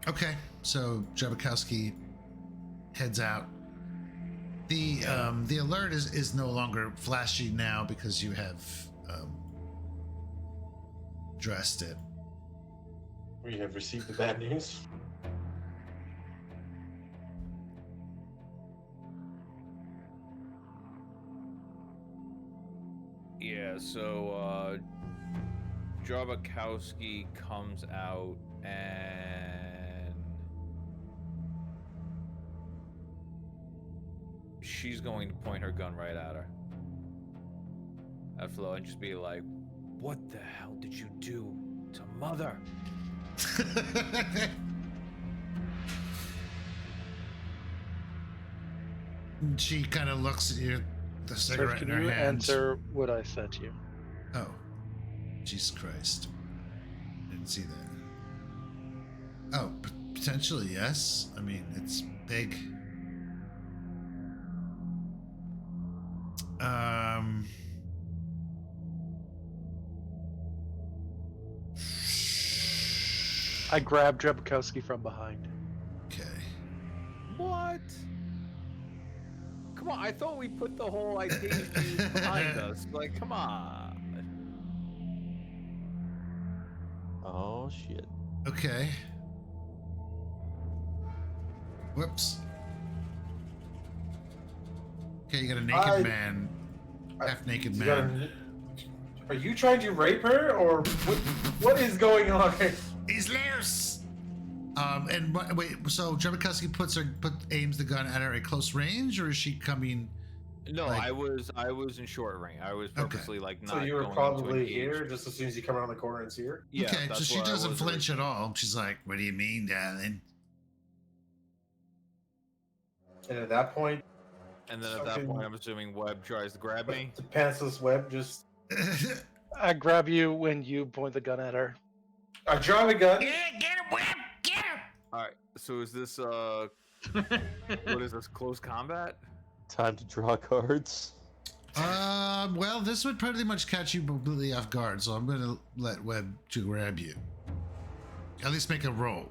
Okay, so Jabakowski heads out. The alert is no longer flashy now because you have addressed it. We have received the bad news. Yeah, so Drabakowski comes out and she's going to point her gun right at her. At Flo and just be like, "What the hell did you do to Mother?" She kind of looks at you, the Sir, cigarette can in her you hand. answer what I said to you? Oh, Jesus Christ! Didn't see that. Oh, potentially yes. I mean, it's big. I grabbed Drebakowski from behind. Okay. What? Come on, I thought we put the whole idea behind us. Like, come on. Oh shit. Okay. Whoops. Okay, you got a naked man, half-naked You got man. Are you trying to rape her, or what is going on? He's loose. And wait, so Jabakowski aims the gun at her at close range, or is she coming? No, Like- I was in short range. I was Okay. purposely like not. So you were going to probably engage. here just as soon as you come around the corner and see her. Yeah, Okay, so that's she where I doesn't was flinch at all. She's like, "What do you mean, darling?" And at that point, And then at that point, I'm assuming Webb tries to grab me. the pantsless web just. I grab you when you point the gun at her. I drive a gun. Get him, Webb! Get him! All right. So is this what is this? Close combat? Time to draw cards. Well, this would pretty much catch you completely off guard, so I'm going to let Webb to grab you. At least make a roll.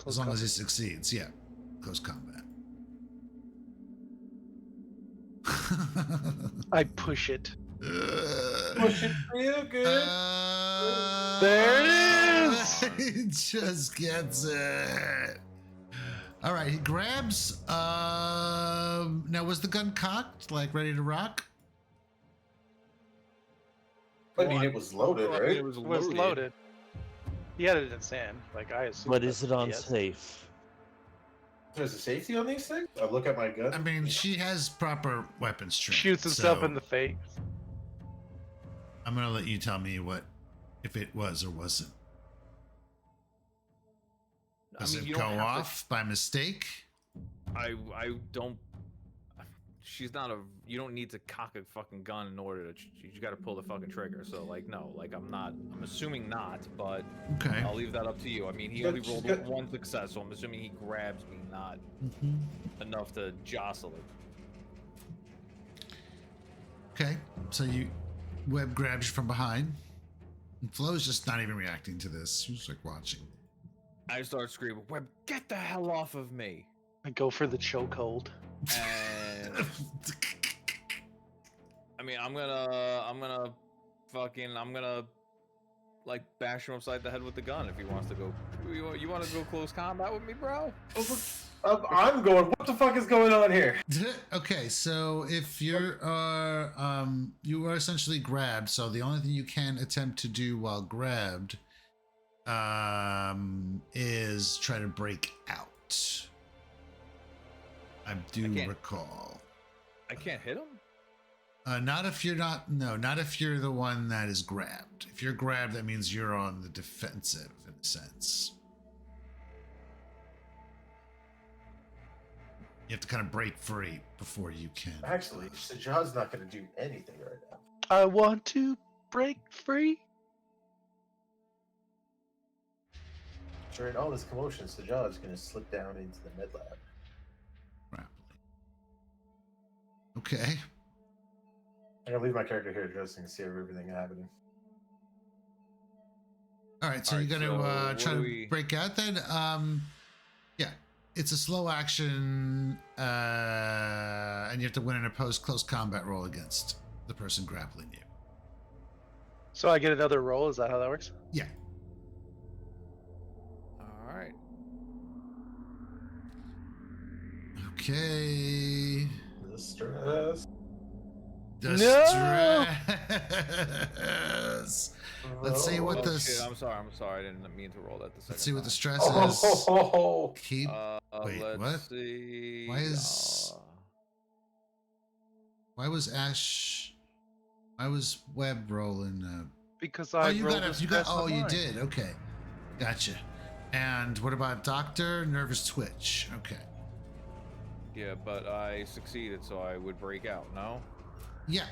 As long as he succeeds, yeah. Close combat. I push it. Push it real good. There it is! He just gets it. All right, he grabs. Now, was the gun cocked, like ready to rock? I mean, it was loaded, Well, I mean, right? it was It was loaded. loaded. He had it in his hand. Like, I assume. But is it on yes. safe? There's a safety on these things. I look at my gun. I mean, she has proper weapon strength. Shoots himself so in the face. I'm gonna let you tell me if it was or wasn't. I Does mean, it you go don't have off by mistake? I don't. She's not a. You don't need to cock a fucking gun in order to. You got to pull the fucking trigger. So like, no, like I'm not. I'm assuming not, but Okay. I'll leave that up to you. I mean, he Good, only rolled good. one success, so I'm assuming he grabs me, not enough to jostle it. Okay. So Webb grabs you from behind. And Flo's just not even reacting to this. She's like watching. I start screaming, "Webb, get the hell off of me!" I go for the chokehold. And I mean, I'm gonna like bash him upside the head with the gun if he wants to go. You want to go close combat with me, bro? I'm going. What the fuck is going on here? Okay, so if you are essentially grabbed, so the only thing you can attempt to do while grabbed is try to break out. I do recall. I can't hit him? Not if you're not if you're the one that is grabbed. If you're grabbed, that means you're on the defensive in a sense. You have to kind of break free before you can. Actually, Sajad's not going to do anything right now. I want to break free. During all this commotion, Sajad's going to slip down into the med lab. Okay. I'm going to leave my character here just to see everything happening. All right, so All you're right, going to so try what to do we- break out then? Yeah. It's a slow action, and you have to win an opposed close combat roll against the person grappling you. So I get another roll. Is that how that works? Yeah. All right. Okay. Distress. Distress. Let's see what Oh, this. shit, I'm sorry. I didn't mean to roll that the second Let's see what the time. stress is. Oh, Keep. Wait, let's what? see. Why is? Why was Ash? Why was Webb rolling? Because Oh, I you rolled got a it. You got. stress on Oh, you mine. did. Okay, gotcha. And what about Doctor? Nervous twitch. Okay. Yeah, but I succeeded, so I would break out. No. Yeah.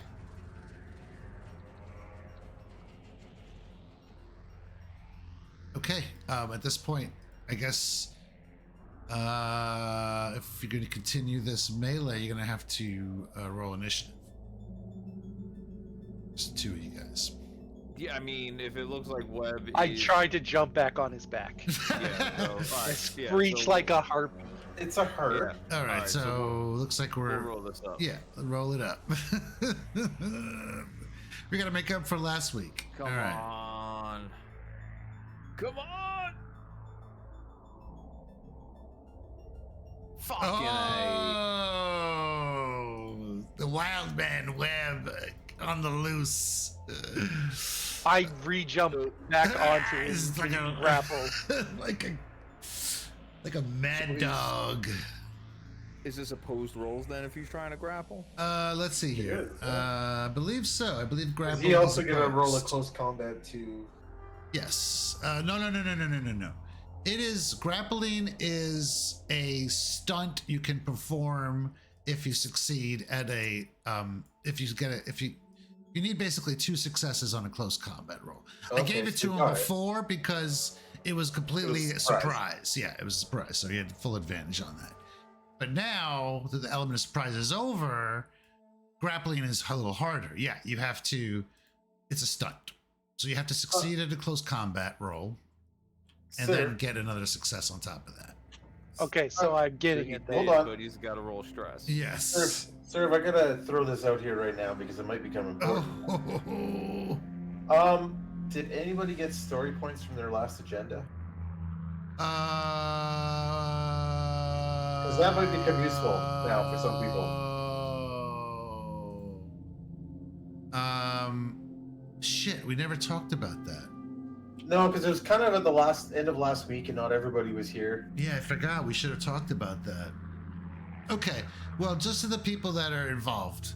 Okay. At this point, I guess if you're going to continue this melee, you're going to have to roll initiative. Just two of you guys. Yeah, I mean, if it looks like Webb, I is... tried to jump back on his back. Yeah, so, all I right, yeah, screech so like a harpy. it's a hurt. Yeah. All right. So looks like we'll we're. roll this up. Yeah, roll it up. We got to make up for last week. Come All right. on. Come on. Fucking Oh, the wild man Webb on the loose. I re-jump back onto his It's like a grapple. like a mad dog. Is this opposed rolls then if he's trying to grapple? Let's see here. I believe so. I believe Is grapple. he also is going to roll a opposed. close combat to... Yes. No. It is grappling is a stunt you can perform if you succeed at a you need basically 2 successes on a close combat roll. I Okay, gave it so to you him got it. before because it was completely It was a a surprise. surprise. Yeah, it was a surprise, so he had full advantage on that. But now that the element of surprise is over, grappling is a little harder. Yeah, you have to. It's a stunt, so you have to succeed at a close combat roll, and Sir, then get another success on top of that. Okay, so I'm getting He it. did, Hold on. but he's got to roll stress. Yes. Sir, if I gotta throw this out here right now because it might become important. Oh. Did anybody get story points from their last agenda? Because that might become useful now for some people. Shit, we never talked about that. No, because it was kind of at the end of last week, and not everybody was here. Yeah, I forgot. We should have talked about that. Okay, well, just to the people that are involved,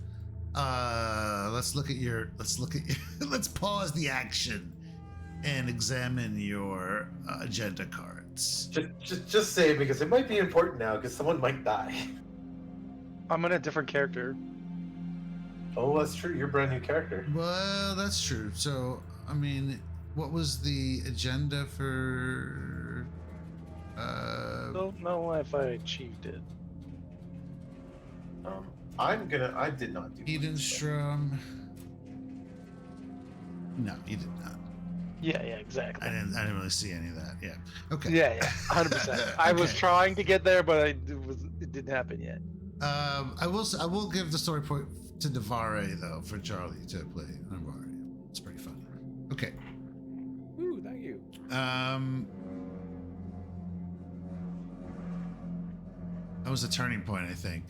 let's pause the action and examine your agenda cards. Just say it because it might be important now because someone might die. I'm in a different character. Oh, that's true. You're a brand new character. Well, that's true. So, I mean, what was the agenda for? Don't know if I achieved it. I did not do. Edenstrom. No, you did not. Yeah, exactly. I didn't really see any of that. Yeah. Okay. Yeah, 100%. I was Okay. trying to get there, but it didn't happen yet. I will give the story point to Devare though for Charlie to play Devare. It's pretty fun. Okay. Ooh, thank you. That was a turning point, I think.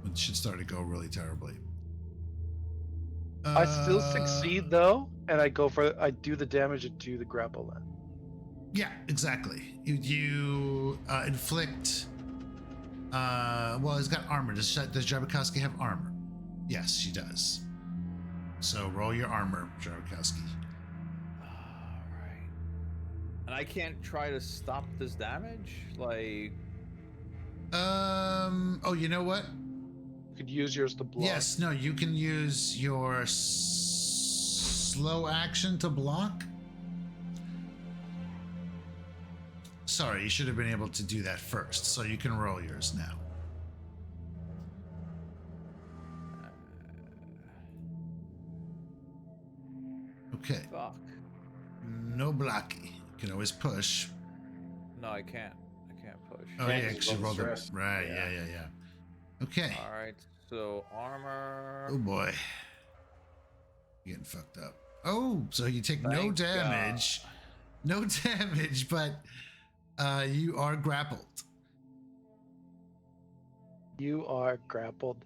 When shit started to go really terribly. I still succeed though, and I do the damage and do the grapple then. Yeah, exactly. You inflict. Well, he's got armor. Does Jabakowski have armor? Yes, she does. So roll your armor, Jabakowski. Alright. And I can't try to stop this damage? Like... Oh, you know what? You could use yours to block. Yes, no, you can use your slow action to block. Sorry, you should have been able to do that first, so you can roll yours now. Okay. Fuck. No blocky. You can always push. No, I can't. I can't push. Oh Can't yeah, just because you roll rolled stress. it. Right, Yeah. yeah. Okay. Alright, so armor... Oh boy. You're getting fucked up. Oh, so you take no Thank damage. No damage, but you are grappled. You are grappled.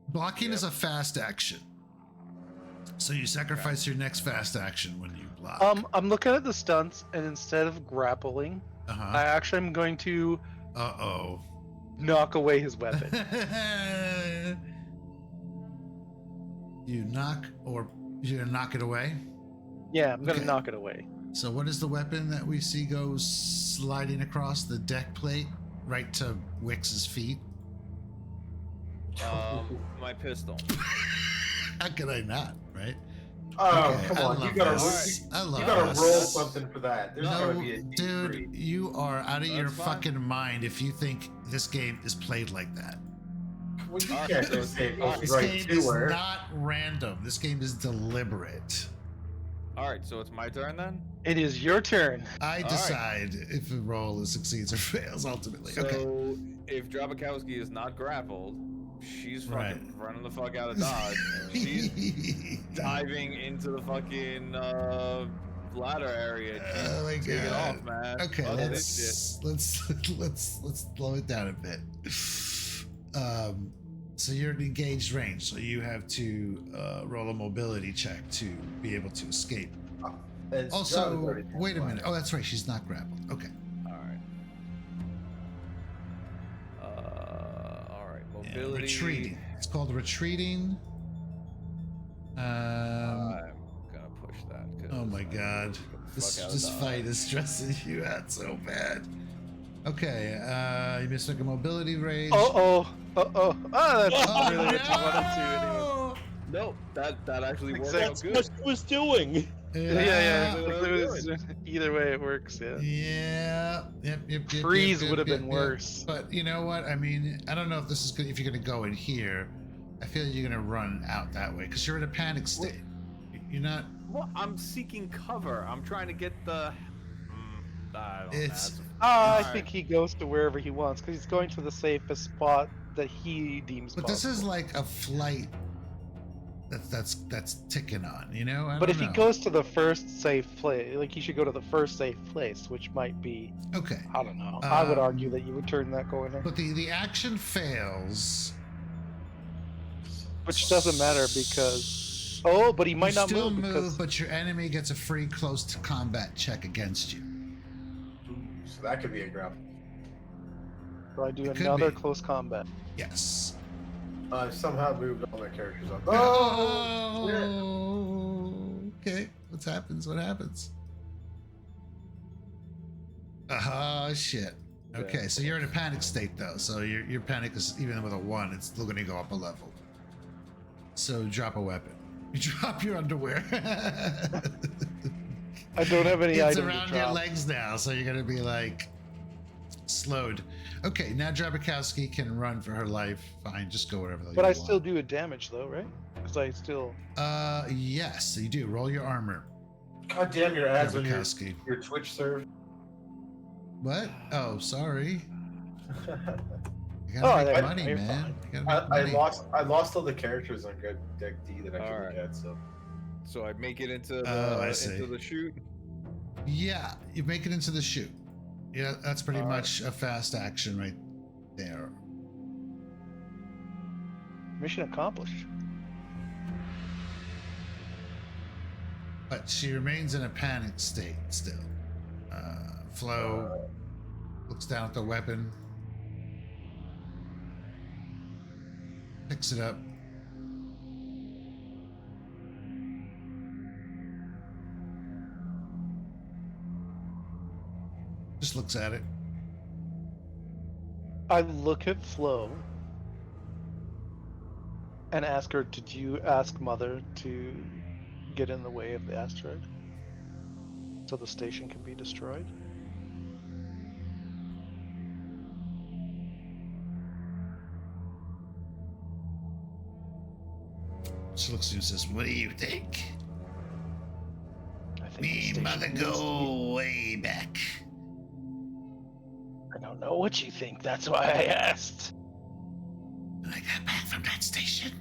Blocking is a fast action. So you sacrifice your next fast action when you block. I'm looking at the stunts, and instead of grappling, I actually am going to Uh-oh. knock away his weapon. You knock it away? Yeah, I'm gonna Okay. knock it away. So what is the weapon that we see goes sliding across the deck plate right to Wix's feet? My pistol. How could I not, right? Oh, Okay, come I on. love You gotta, this. I love you gotta this. roll something for that. There's gotta No, be a dude, D3. you are out of your That's fine. fucking mind if you think this game is played like that. Well, you Alright, can't so just say it it's- goes This right game to is her. not random. This game is deliberate. Alright, so it's my turn then? It is your turn. I decide if the roll succeeds or fails ultimately. So, Okay. if Drabakowski is not grappled, she's fucking Right. running the fuck out of Dodge. She's diving into the fucking ladder area. Oh my Take it god. off, man. Okay, Fuck this let's slow it down a bit. So you're in engaged range, so you have to roll a mobility check to be able to escape. And John Also, is already wait a fine. minute. Oh, that's right. She's not grappled. Okay. shit. Alright, Yeah, mobility. retreating. It's called retreating. I'm gonna push that. 'cause Oh my I god. get the This fuck out of Dodge. fight is stressing you out so bad. Okay, you missed like a mobility range. Oh. Ah, that's Oh, really what you wanted to anyway. no! No, that actually worked Exactly. out That's good. what she was doing. Yeah. That's what It I'm was- either way, it works. Yeah. Yeah. Yep. Freeze yep, would have yep, been yep. worse. But you know what? I mean, I don't know if this is good. If you're gonna go in here, I feel you're gonna run out that way because you're in a panic state. You're not. Well, I'm seeking cover. I'm trying to get the. I don't know. It's- I Alright. think he goes to wherever he wants because he's going to the safest spot that he deems But this is possible. like a flight. That's ticking on. You know. I But don't if he know. goes to the first safe place, like he should go to the first safe place, which might be, Okay. I don't know. I would Um, argue that you would turn that corner, But the action fails. which doesn't matter because. Oh, but he might you not still move because. but your enemy gets a free close to combat check against you. So that could be a grapple. So I do It could another be. close combat. Yes. I've somehow moved all my characters up. Okay. What happens? What happens? Oh shit. Okay, so you're in a panic state though. So your panic is, even with a 1, it's still gonna go up a level. So drop a weapon. You drop your underwear. I don't have any It's items around to your drop. legs now, so you're gonna be like slowed. Okay, now Drabakowski can run for her life. Fine, just go wherever the But you I still want. do a damage though, right? Because I still. Yes, you do. Roll your armor, God damn your ads on Drabakowski. your Twitch serve. What? Oh, sorry. You Oh, gotta make I- money, you're man. You gotta I make money. lost all the characters on Good Deck D that I could Alright. look at. So So I make it into Oh, I the see. into the chute. Yeah, you make it into the chute. Yeah, that's pretty Alright. much a fast action, right? there. Mission accomplished. But she remains in a panic state still. Flo looks down at the weapon, picks it up, just looks at it. I look at Flo and ask her, did you ask Mother to get in the way of the asteroid so the station can be destroyed? She looks at you and says, "What do you think? I think the Me and station Mother needs to go way back." I don't know what you think. That's why I asked. When I got back from that station,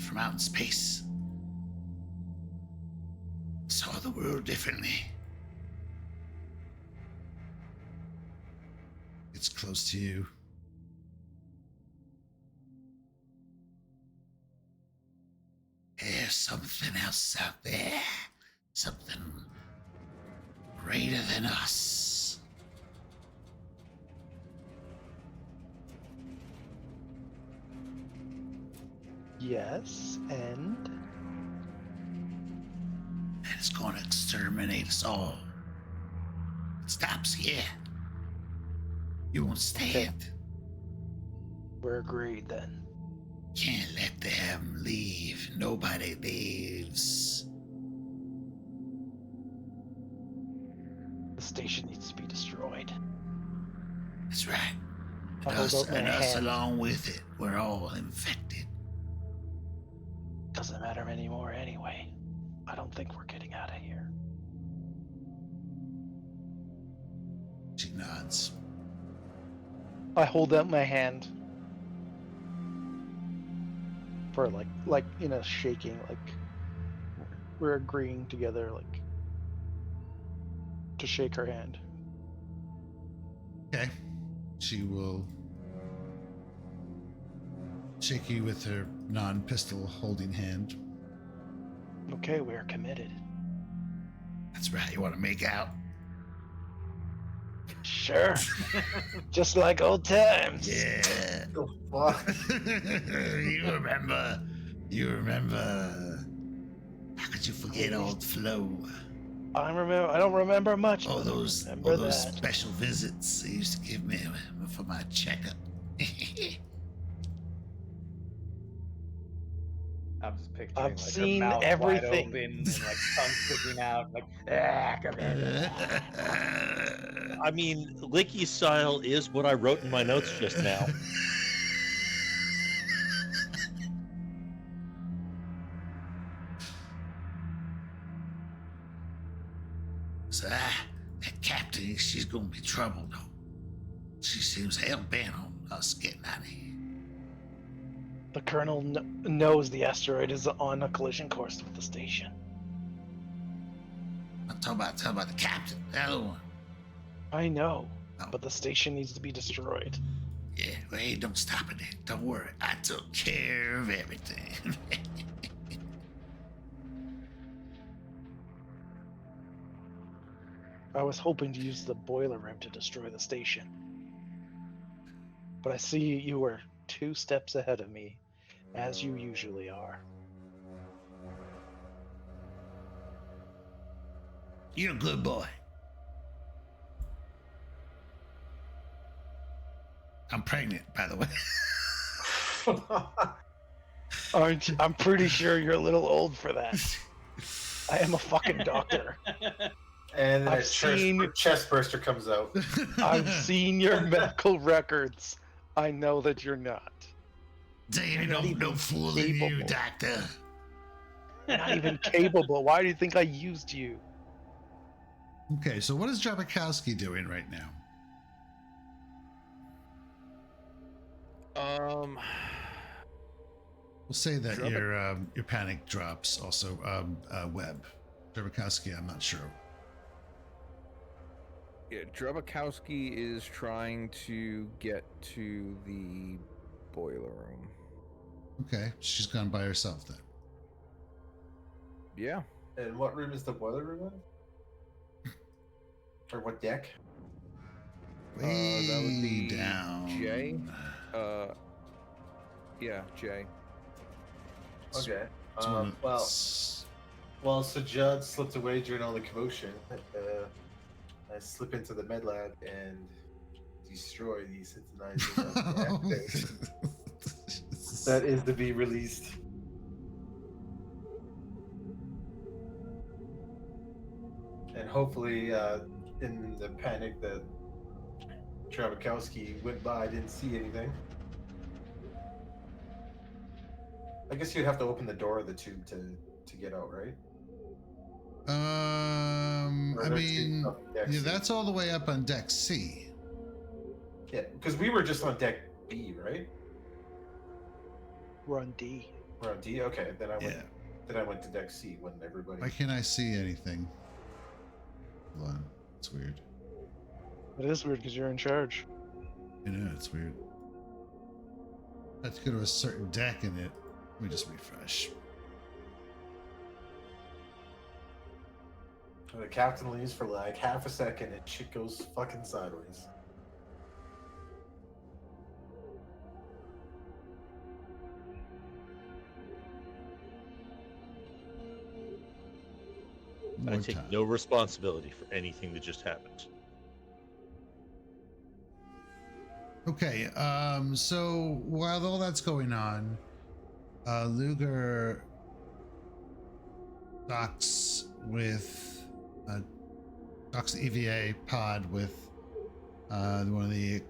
from out in space, saw the world differently. It's close to you. There's something else out there. Something greater than us. Yes, and It's going to exterminate us all. It stops here. You won't stand. we're agreed then. Can't let them leave. Nobody leaves. The station needs to be destroyed. That's right. I And hold us, up my and us hand. along with it. We're all infected. Doesn't matter anymore anyway. I don't think we're getting out of here. She nods. I hold out my hand for like in a shaking, like we're agreeing together, like to shake her hand. Okay. She will shake you with her non-pistol holding hand. Okay, we're committed. That's right. You want to make out? Sure. Just like old times. Yeah. The fuck? You remember? You remember? How could you forget old Flo? I don't remember much. All but I those remember that. special visits they used to give me for my checkup. I'm just picturing I've like seen her mouth everything. wide open and like tongue sticking out, like come here. I mean, Licky style is what I wrote in my notes just now. So that captain, she's gonna be trouble though. She seems hell bent on us getting out of here. The colonel knows the asteroid is on a collision course with the station. I'm talking about the captain, the other one. I know, Oh. but the station needs to be destroyed. Yeah, well, ain't no stopping it. Don't worry, I took care of everything. I was hoping to use the boiler room to destroy the station. But I see you were 2 steps ahead of me, as you usually are. You're a good boy. I'm pregnant, by the way. Aren't you? I'm pretty sure you're a little old for that. I am a fucking doctor. And then I've a seen- chest burster comes out. I've seen your medical records. I know that you're not. Damn, Not no even fooling you, capable. doctor. You're not even capable. Why do you think I used you? Okay, so what is Jabakowski doing right now? We'll say that your panic drops. Also, Webb, Jabakowski, I'm not sure. Yeah, Drabakowski is trying to get to the boiler room. Okay, she's gone by herself then. Yeah. And what room is the boiler room in? Or what deck? Way That would be down. J. Yeah, J. Okay. It's one of- Well, it's- so Judd slipped away during all the commotion. I slip into the med lab and destroy the synthesizer of the active that is to be released. And hopefully, in the panic that Trabakowski went by, didn't see anything. I guess you'd have to open the door of the tube to get out, right? Or I their tube's mean, on deck yeah, C. that's all the way up on deck C. Yeah, because we were just on deck B, right? We're on D. We're on D. Okay, then I went. Yeah. Then I went to deck C when everybody. Why can't I see anything? Hold on, it's weird. It is weird because you're in charge. I know it's weird. I have to go to a certain deck in it. Let me just refresh. The captain leaves for like half a second and shit goes fucking sideways. I More take time. no responsibility for anything that just happened. Okay, so while all that's going on, Luger docks the EVA pod with one of the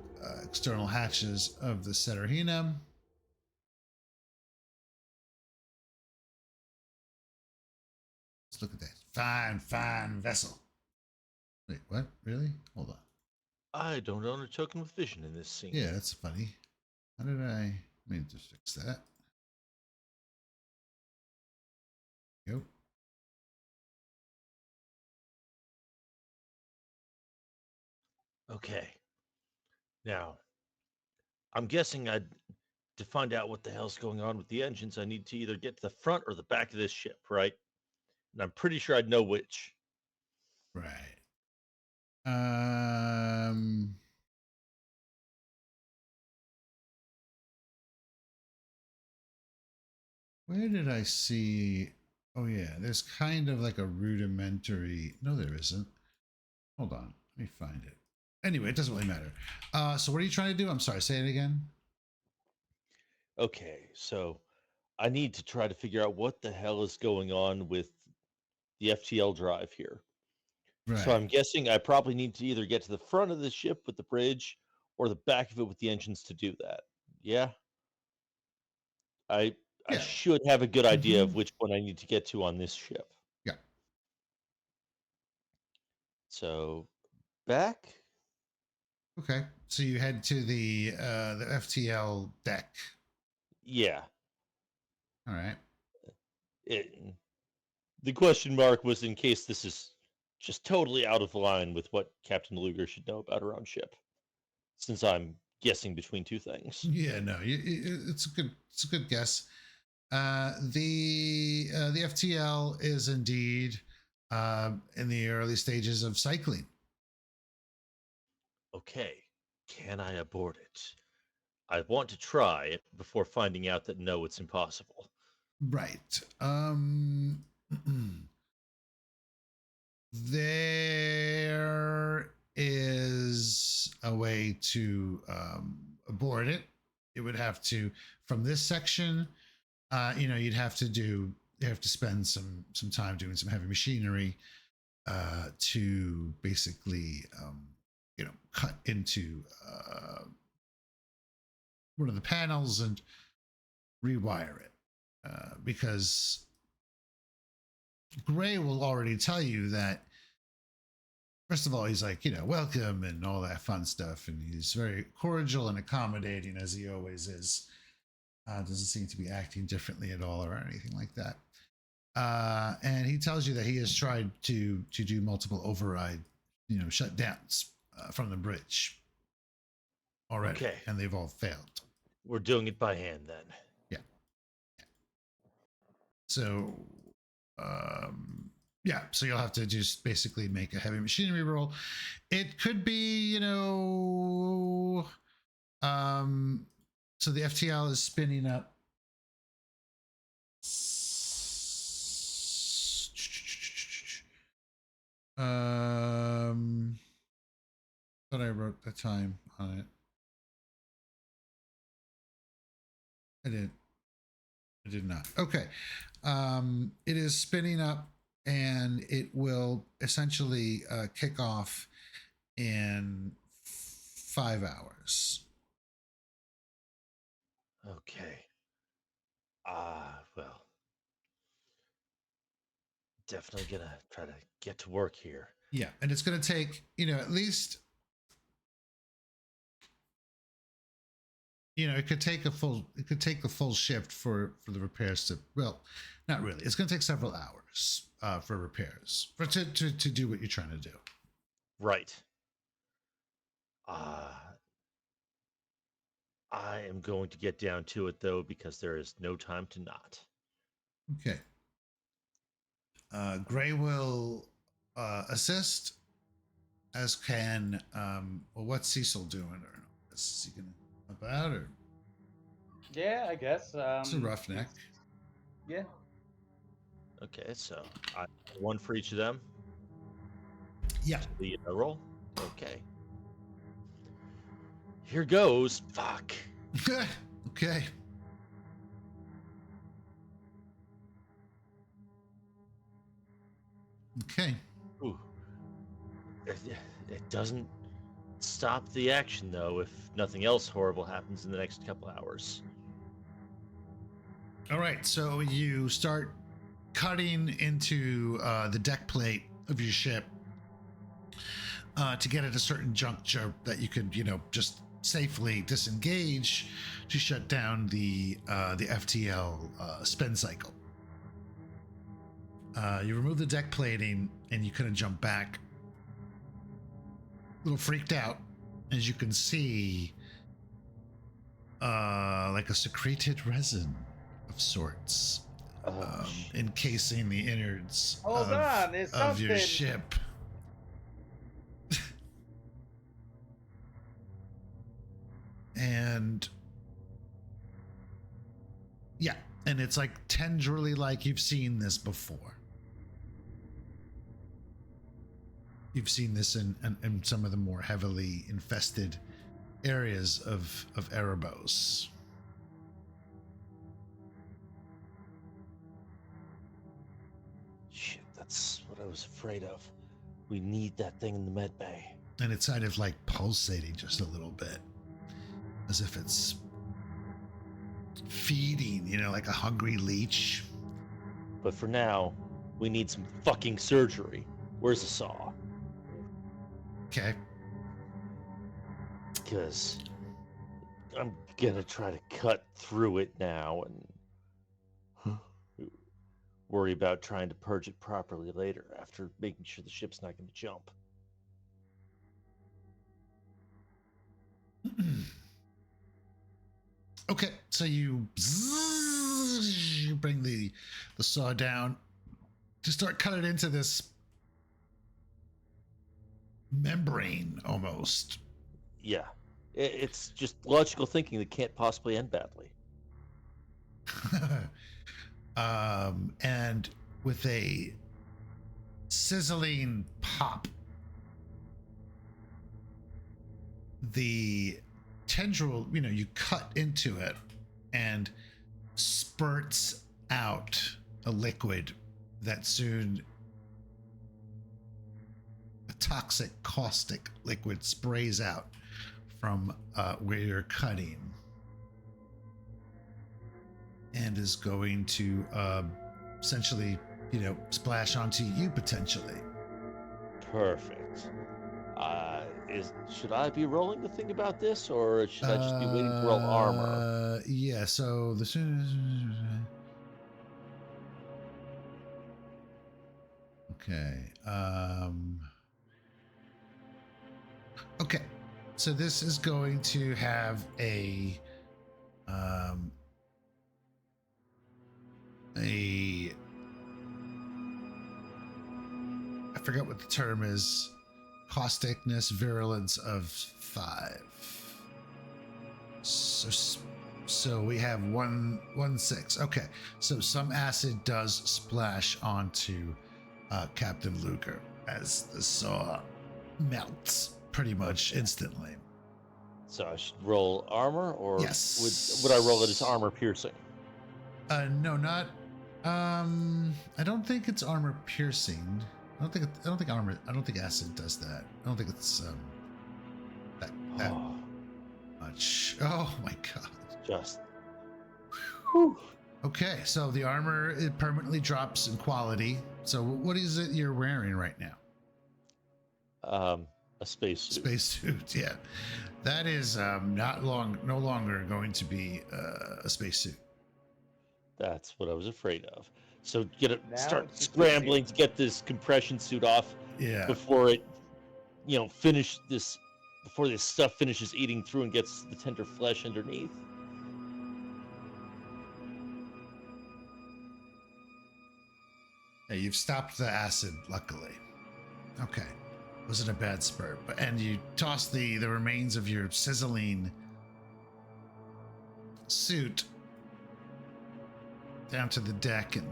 external hatches of the Seterhina. Let's look at that. Fine vessel. Wait, what? Really? Hold on. I don't own a token with vision in this scene. Yeah, that's funny. How did I? Let me just fix that. Yep. Okay. Now, I'm guessing to find out what the hell's going on with the engines, I need to either get to the front or the back of this ship, right? And I'm pretty sure I'd know which. Right. Um. Where did I see? Oh yeah, there's kind of like a rudimentary. No, there isn't. Hold on, let me find it. Anyway, it doesn't really matter. So what are you trying to do? I'm sorry, say it again. Okay, so I need to try to figure out what the hell is going on with the FTL drive here. Right. So I'm guessing I probably need to either get to the front of the ship with the bridge or the back of it with the engines to do that. Yeah. I Yeah. should have a good idea Mhm. of which one I need to get to on this ship. Yeah. So back. Okay. So you head to the FTL deck. Yeah. All right. The question mark was in case this is just totally out of line with what Captain Luger should know about her own ship, since I'm guessing between two things. Yeah. No. It's a good guess. The FTL is indeed in the early stages of cycling. Okay, can I abort it? I want to try it before finding out that no, it's impossible. Right. There is a way to abort it. It would have to, from this section, you have to spend some time doing some heavy machinery to basically, cut into one of the panels and rewire it. Because Gray will already tell you that, first of all, he's like, welcome and all that fun stuff. And he's very cordial and accommodating, as he always is. Doesn't seem to be acting differently at all or anything like that. And he tells you that he has tried to do multiple override, shut down from the bridge already, Okay. and they've all failed. We're doing it by hand then. So, so you'll have to just basically make a heavy machinery roll. It could be, so the FTL is spinning up. Thought I wrote the time on it. I did not. Okay. It is spinning up, and it will essentially kick off in 5 hours. Okay. Well, definitely gonna try to get to work here. Yeah, and it's going to take, at least, it could take the full shift for the repairs to, well, not really. It's going to take several hours for repairs, to do what you're trying to do. Right. I am going to get down to it, though, because there is no time to not. Okay. Gray will assist, as can, what's Cecil doing? Or is he going to help out? Or? Yeah, I guess. It's a roughneck. Yeah. Okay, so one for each of them. Yeah. The roll. Okay. Here goes. Fuck. Okay. Okay. Ooh. It doesn't stop the action, though, if nothing else horrible happens in the next couple hours. All right. So you start cutting into the deck plate of your ship to get at a certain juncture that you could, just safely disengage to shut down the FTL spin cycle. You remove the deck plating and you kind of jump back, a little freaked out, as you can see like a secreted resin of sorts encasing the innards Hold on, there's of your something. ship. And yeah, and it's like tendrily, like you've seen this before. You've seen this in some of the more heavily infested areas of Erebos. Shit, that's what I was afraid of. We need that thing in the med bay. And it's kind of like pulsating just a little bit, as if it's feeding, like a hungry leech. But for now, we need some fucking surgery. Where's the saw? Okay. Because I'm gonna try to cut through it now and worry about trying to purge it properly later after making sure the ship's not going to jump. Okay, so you bring the saw down to start cutting into this membrane almost. Yeah, it's just logical thinking that can't possibly end badly. And with a sizzling pop, the tendril, you cut into it and spurts out a liquid that soon, a toxic caustic liquid, sprays out from where you're cutting and is going to essentially, splash onto you potentially. Perfect. Should I be rolling to think about this, or should I just be waiting to roll armor? Yeah, so the okay. Okay, so this is going to have a I forgot what the term is. Causticness virulence of 5. So we have 1-6. Okay, so some acid does splash onto Captain Luger as the saw melts pretty much instantly. So I should roll armor, or Yes. would I roll it as armor piercing? No, not. I don't think it's armor piercing. I don't think acid does that. I don't think it's that Oh, much. Oh my god. just Okay, so the armor, it permanently drops in quality. So what is it you're wearing right now? a spacesuit. Spacesuit, yeah. That is no longer going to be a spacesuit. That's what I was afraid of. So Now start it's a scrambling to get this compression suit off Yeah. before it, before this stuff finishes eating through and gets the tender flesh underneath. Yeah, you've stopped the acid, luckily. Okay. Wasn't a bad spurt. And you toss the remains of your sizzling suit down to the deck and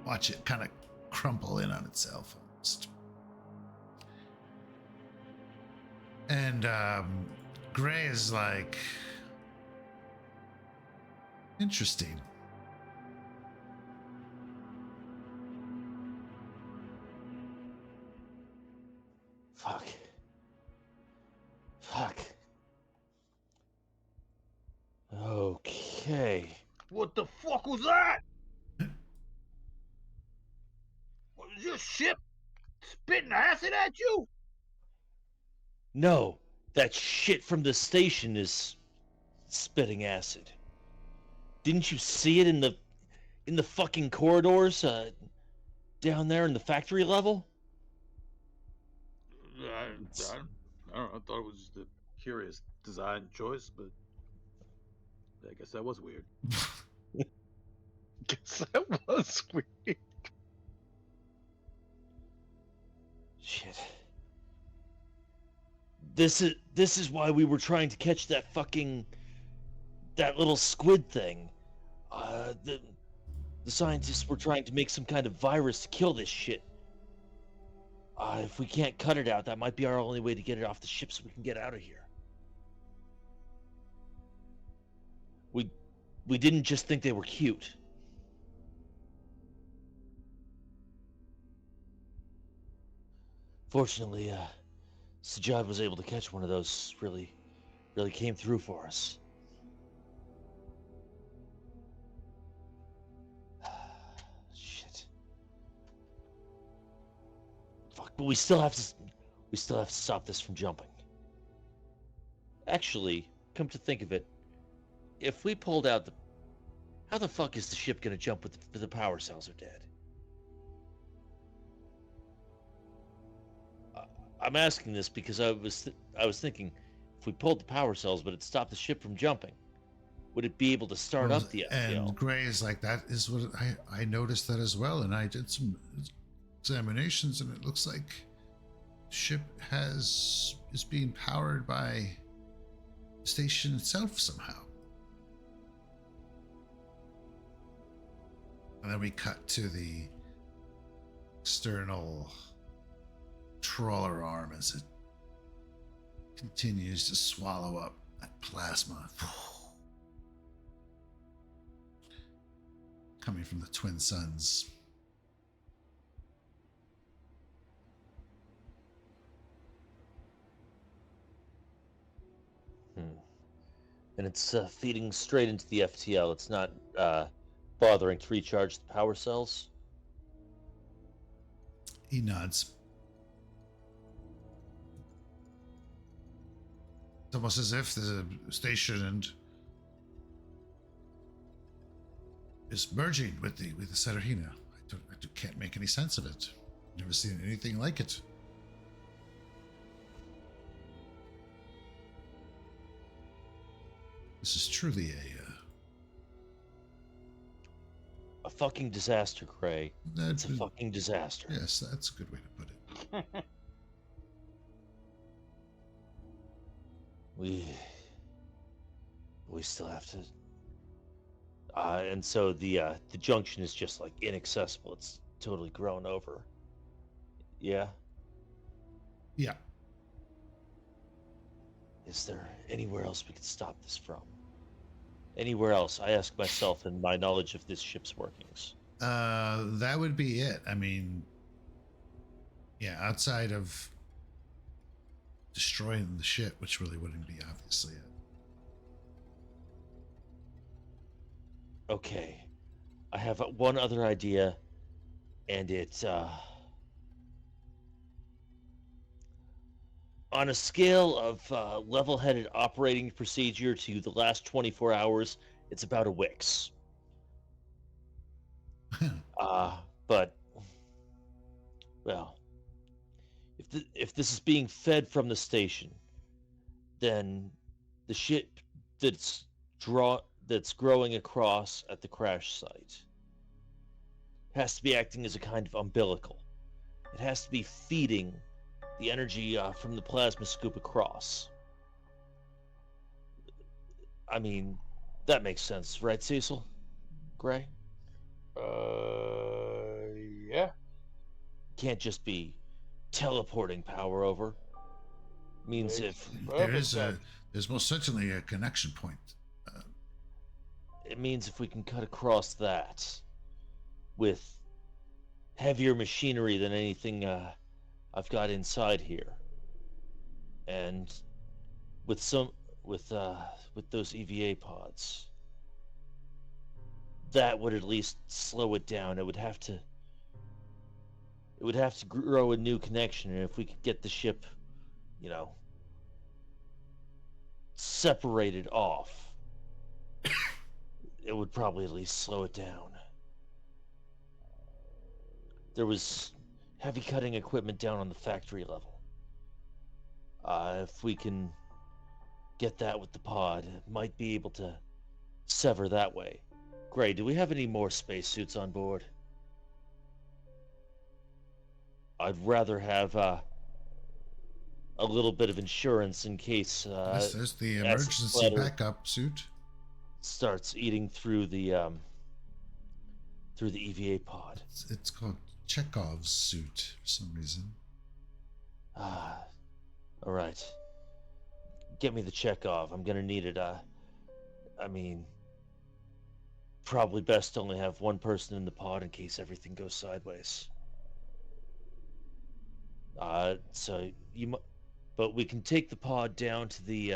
watch it kind of crumple in on itself almost. And Gray is like, interesting. Fuck. Okay. What the fuck was that? What, is your ship spitting acid at you? No, that shit from the station is spitting acid. Didn't you see it in the fucking corridors down there in the factory level? I don't know. I thought it was just a curious design choice, but I guess that was weird. Guess that was weird. Shit. This is why we were trying to catch that little squid thing. The scientists were trying to make some kind of virus to kill this shit. If we can't cut it out, that might be our only way to get it off the ship so we can get out of here. We didn't just think they were cute. Fortunately, Sajad was able to catch one of those. Really came through for us. Shit. Fuck, but we still have to stop this from jumping. Actually, come to think of it, if we pulled out how the fuck is the ship gonna jump with the power cells are dead? I'm asking this because I was thinking, if we pulled the power cells but it stopped the ship from jumping, would it be able to start up the FTL? And Gray is like, that is what I noticed that as well, and I did some examinations, and it looks like the ship is being powered by the station itself somehow. And then we cut to the external trawler arm as it continues to swallow up that plasma coming from the twin suns. And it's feeding straight into the FTL. It's not bothering to recharge the power cells. He nods. It's almost as if the station is merging with the Serafina. I can't make any sense of it. Never seen anything like it. This is truly A fucking disaster, Gray. It's a that- fucking disaster. yes, that's a good way to put it. We still have to. And so the junction is just like inaccessible. It's totally grown over. Yeah. Yeah. Is there anywhere else we could stop this from? Anywhere else? I ask myself in my knowledge of this ship's workings. That would be it. I mean, yeah, outside of destroying the ship, which really wouldn't be obviously it. Okay. I have one other idea, and it's on a scale of level-headed operating procedure to the last 24 hours, it's about a Wix. But well, if this is being fed from the station, then the ship that's growing across at the crash site has to be acting as a kind of umbilical. It has to be feeding the energy from the plasma scoop across. I mean, that makes sense, right, Cecil? Gray? Yeah. Can't just be teleporting power over. Means Makes if perfect sense. There's most certainly a connection point. it means if we can cut across that with heavier machinery than anything I've got inside here, and with those EVA pods, that would at least slow it down. It would have to grow a new connection, and if we could get the ship, separated off, it would probably at least slow it down. There was heavy cutting equipment down on the factory level. If we can get that with the pod, it might be able to sever that way. Gray, do we have any more spacesuits on board? I'd rather have a little bit of insurance in case Yes, there's the acid emergency splatter backup suit. starts eating through the EVA pod. It's called Chekhov's suit for some reason. All right. Get me the Chekhov. I'm gonna need it. I mean, probably best to only have one person in the pod in case everything goes sideways. So but we can take the pod down to the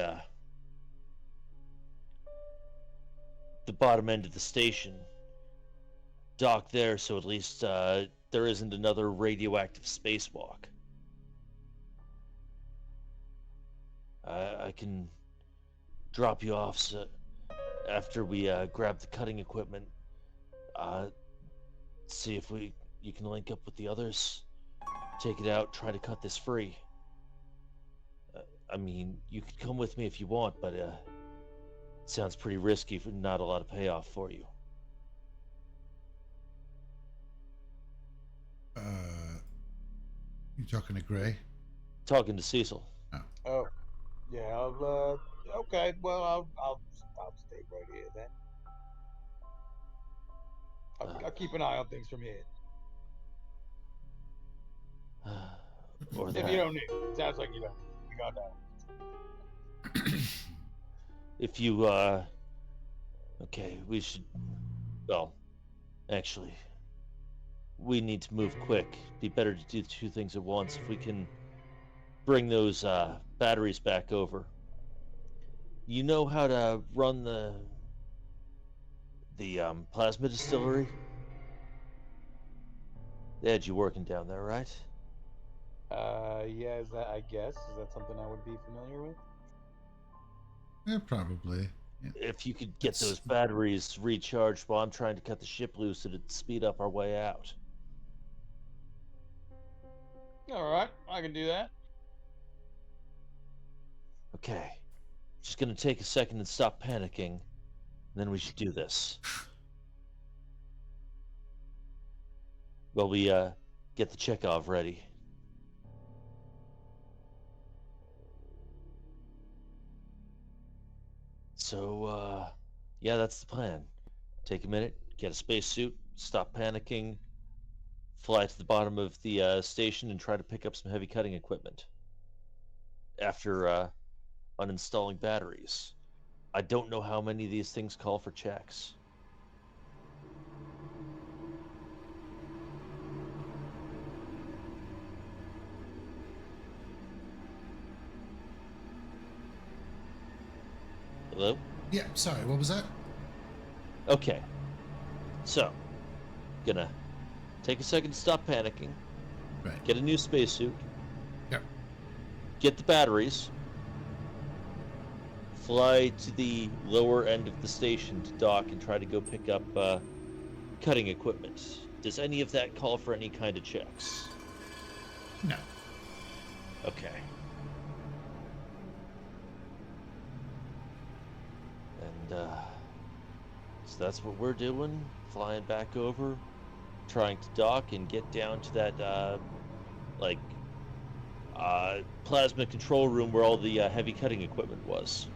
bottom end of the station, dock there, so at least there isn't another radioactive spacewalk. I can drop you off after we grab the cutting equipment. See if you can link up with the others, take it out, try to cut this free. I mean, you could come with me if you want, but it sounds pretty risky for not a lot of payoff for you. You talking to Gray? Talking to Cecil. Oh, yeah. Okay. Well, I'll stay right here then. I'll keep an eye on things from here. Or If that. you don't need it, sounds like you don't. You got that. If you, okay, we should, well, actually, we need to move quick. Be better to do two things at once. If we can bring those, batteries back over. You know how to run the plasma distillery? They had you working down there, right? Yeah. I guess is that something I would be familiar with? Yeah, probably. Yeah. If you could get those batteries recharged while I'm trying to cut the ship loose, it'd speed up our way out. All right, I can do that. Okay. Just gonna take a second and stop panicking, and then we should do this. Well, we get the Chekhov ready. So, yeah, that's the plan. Take a minute, get a spacesuit, stop panicking, fly to the bottom of the station, and try to pick up some heavy cutting equipment. After uninstalling batteries. I don't know how many of these things call for checks. Hello? Yeah, sorry, what was that? Okay. So, gonna take a second to stop panicking, Right. get a new spacesuit, Yep. get the batteries, fly to the lower end of the station to dock and try to go pick up cutting equipment. Does any of that call for any kind of checks? No. Okay. And so that's what we're doing, flying back over, trying to dock and get down to that plasma control room where all the heavy cutting equipment was.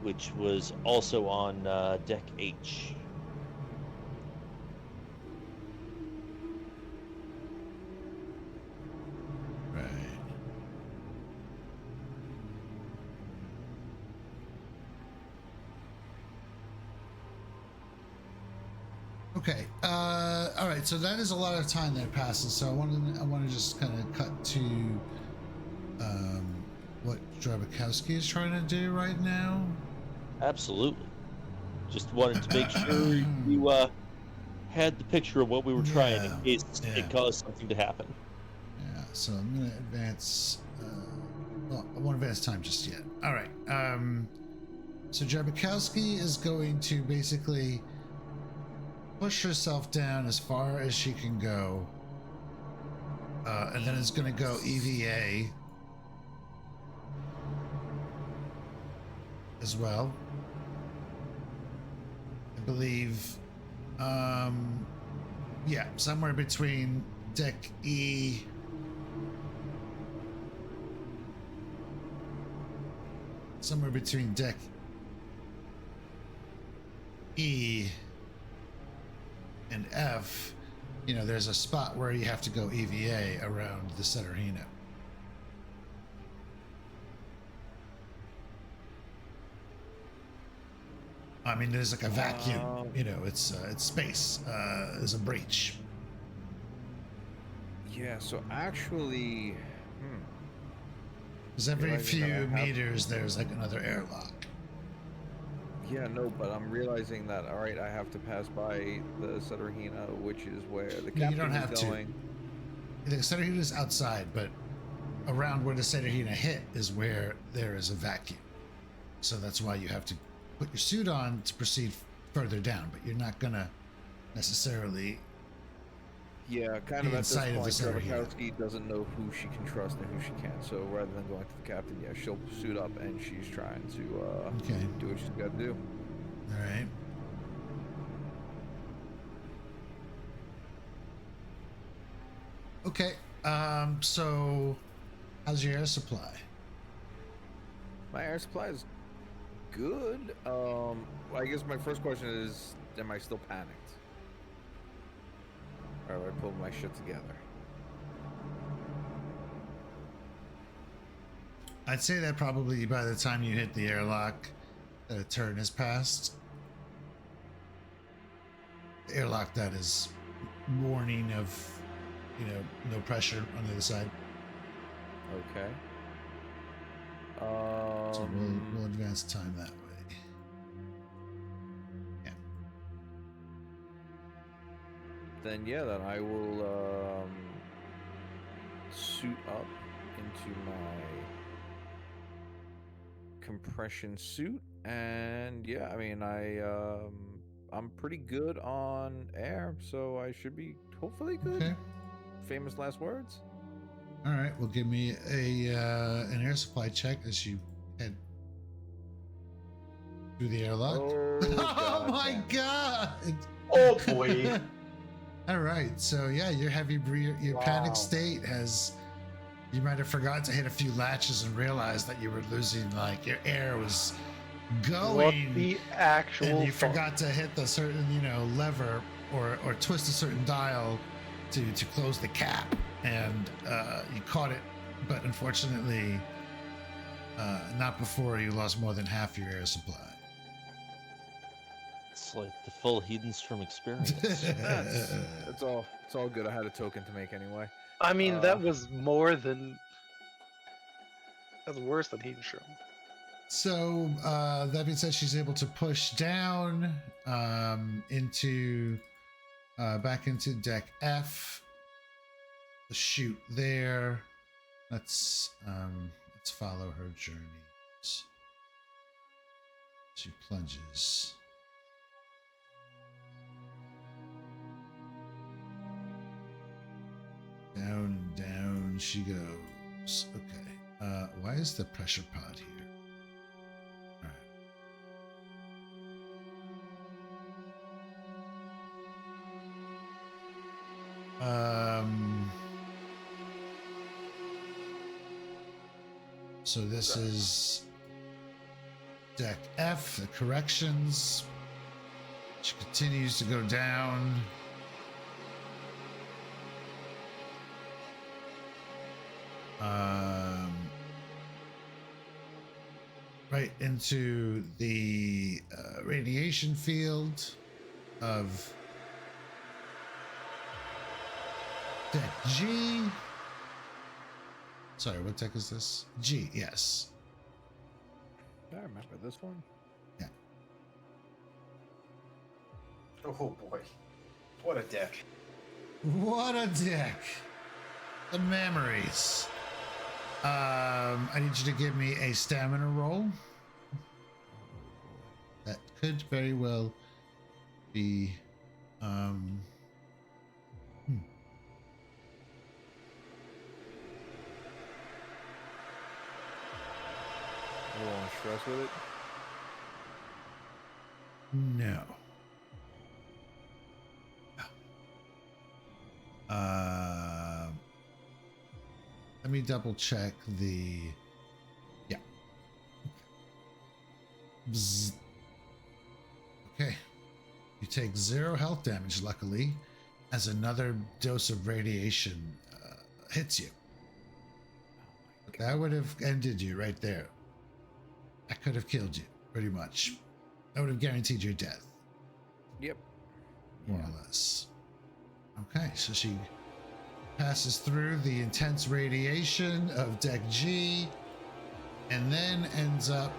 Which was also on deck H. Right. Okay. All right. So that is a lot of time that passes. So I want to just kind of cut to what Drabakowski is trying to do right now. Absolutely. Just wanted to make sure you had the picture of what we were trying in case it caused something to happen. Yeah. So I'm gonna advance. Well, I won't advance time just yet. All right. So Drabakowski is going to basically push herself down as far as she can go, and then it's going to go EVA as well. I believe, yeah, somewhere between deck E somewhere between deck E and F, you know, there's a spot where you have to go EVA around the Seterhina. I mean, there's like a vacuum, you know, it's space. There's a breach. Yeah, so actually, Because every Realizing that I few have- meters, there's like another airlock. yeah, no, but I'm realizing that, all right, I have to pass by the Seterhina, which is where the No, you captain don't is have to. going. The Seterhina is outside, but around where the Seterhina hit is where there is a vacuum. So that's why you have to put your suit on to proceed further down, but you're not gonna necessarily. Yeah, kind Be of at this inside of point, the Seterhina. Drabakowski doesn't know who she can trust and who she can't. So rather than going to the captain, yeah, she'll suit up and she's trying to Okay. do what she's got to do. All right. Okay. So how's your air supply? My air supply is good. I guess my first question is, am I still panicked? Or have I pulled my shit together? I'd say that probably by the time you hit the airlock, a turn has passed. The airlock that is warning of, you know, no pressure on the other side. Okay. So we'll advance time that way. Yeah. Then yeah, then I will suit up into my compression suit, and yeah, I mean I'm pretty good on air, so I should be hopefully good. Okay. Famous last words. All right, well, give me an air supply check as you head through the airlock. Oh, my damn it. god! Oh boy. All right, so yeah, your your panic Wow. state has. You might have forgotten to hit a few latches and realized that you were losing, like your air was going. What the actual and you fuck? forgot to hit the certain, lever or twist a certain dial to close the cap, and you caught it, but unfortunately, not before you lost more than half your air supply. It's like the full heathens from experience. It's all good. I had a token to make anyway. I mean, that was more than. That's worse than Heat Shroom. So that being said, she's able to push down into back into deck F. The chute there. Let's follow her journeys. She plunges. Down and down she goes. Okay. Why is the pressure pod here? All right. So this is deck F, the corrections. She continues to go down. Right into the radiation field of deck G. Sorry, what deck is this? G, yes. I remember this one. Yeah. Oh boy. What a deck. What a deck. The memories. I need you to give me a stamina roll. That could very well be A little on stress with it. no. Let me double check the. Yeah. Bzz. Okay. You take 0 health damage, luckily, as another dose of radiation hits you. That would have ended you right there. That could have killed you, pretty much. That would have guaranteed your death, Yep. more or less. Okay, so she passes through the intense radiation of deck G and then ends up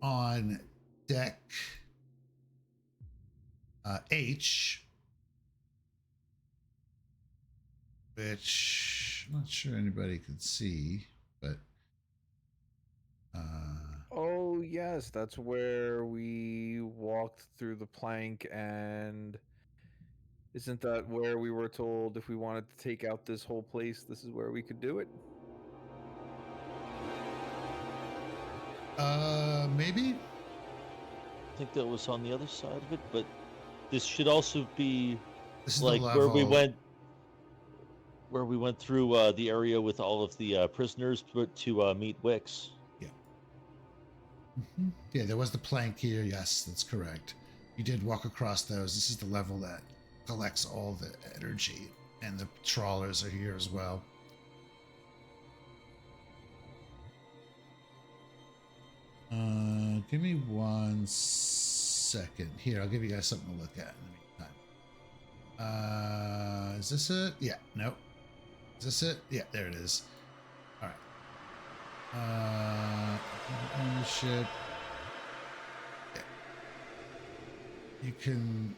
on deck H, which I'm not sure anybody could see, but Oh yes, that's where we walked through the plank, and isn't that where we were told if we wanted to take out this whole place, this is where we could do it? maybe. I think that was on the other side of it, but this should also be This is like the where we level. went through the area with all of the prisoners to meet Wix. Mhm. Yeah, there was the plank here. Yes, that's correct. You did walk across those. This is the level that collects all the energy, and the trawlers are here as well. Give me 1 second. Here, I'll give you guys something to look at in the meantime. Is this it? Yeah, nope. Is this it? Yeah, there it is. All right. Ownership. Yeah. You can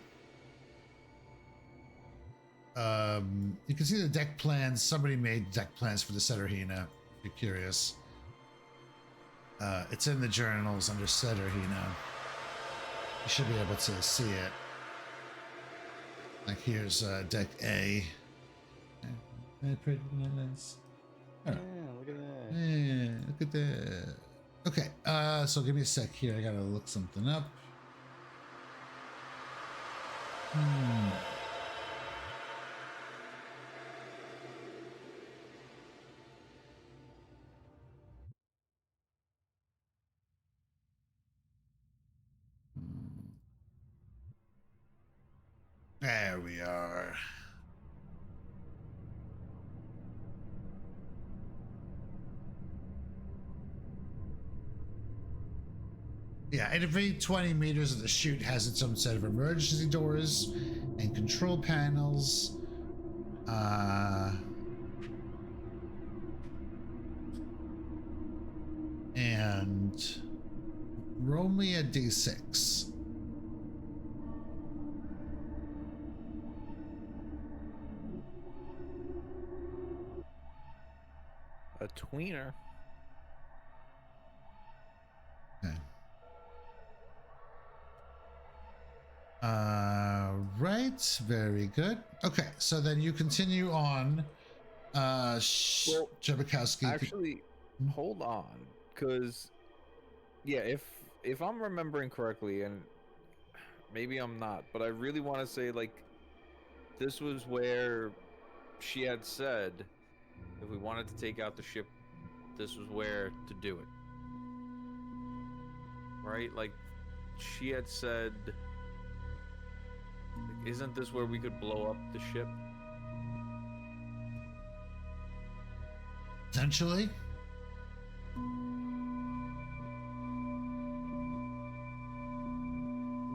see the deck plans. Somebody made deck plans for the Seterhina, if you're curious. It's in the journals under Seterhina. You should be able to see it. Like here's deck A. Pretty nice. All right. Yeah, look at that. Yeah, look at that. Okay, so give me a sec here. I gotta look something up. There we are. Yeah, every 20 meters of the chute has its own set of emergency doors and control panels. And roll me a d6. A tweener. Okay. Right. Very good. Okay, so then you continue on. Well, Jabakowski. Actually, hold on, because yeah, if I'm remembering correctly, and maybe I'm not, but I really want to say like this was where she had said if we wanted to take out the ship, this was where to do it. Right? Like she had said, like, isn't this where we could blow up the ship? Potentially.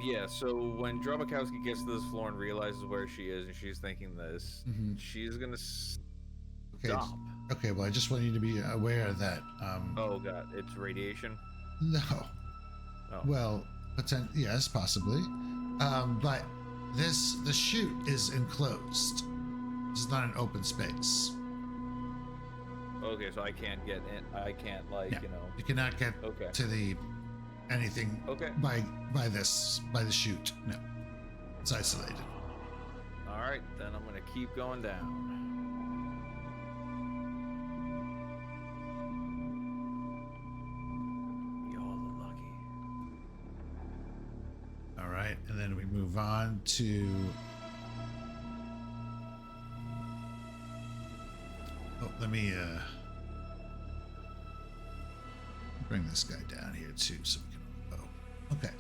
Yeah, so when Drobakowski gets to this floor and realizes where she is and she's thinking this, she's gonna stop. Okay, well, I just want you to be aware that. Oh god, it's radiation? No. Oh. Well, yes, possibly. But the chute is enclosed. This is not an open space. Okay, so I can't get in. I can't, like, Yeah. you know. You cannot get Okay. to the anything by the chute. No, it's isolated. All right, then I'm gonna keep going down. Y'all are lucky. All right, and then we move on to. Oh, let me bring this guy down here too, so we can. Oh, okay.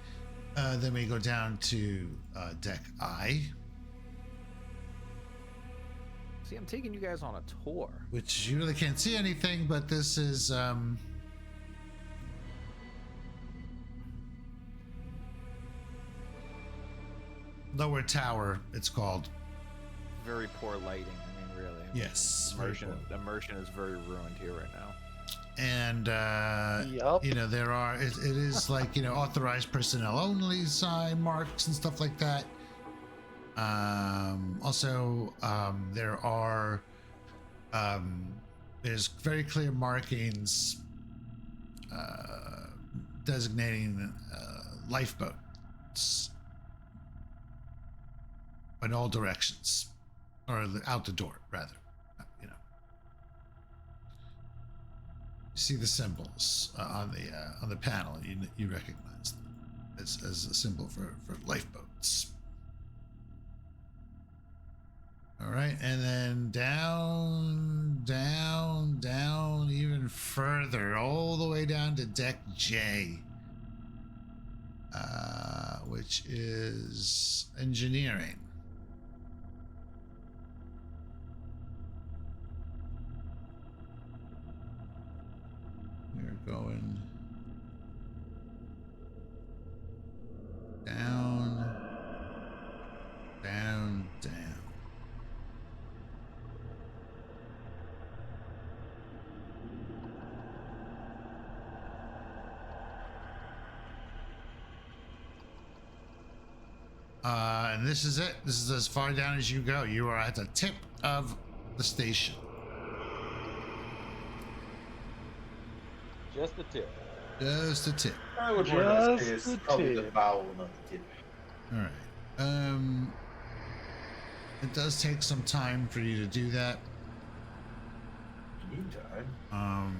Then we go down to deck I, See, I'm taking you guys on a tour. which you really can't see anything, but this is lower tower. It's called. Very poor lighting. I mean, really. Yes, very Immersion is very ruined here right now. And Yup. you know there are it is like authorized personnel only sign marks and stuff like that. Also there are there's very clear markings designating lifeboats in all directions, or out the door rather. You see the symbols on the panel. You recognize them as a symbol for lifeboats. All right, and then down, even further, all the way down to deck J, which is engineering. We're going down. And this is it. This is as far down as you go. You are at the tip of the station. Just the tip. Just the tip. I would warn us, Just it's the probably the tip. vowel, not the tip. All right. It does take some time for you to do that. You need time.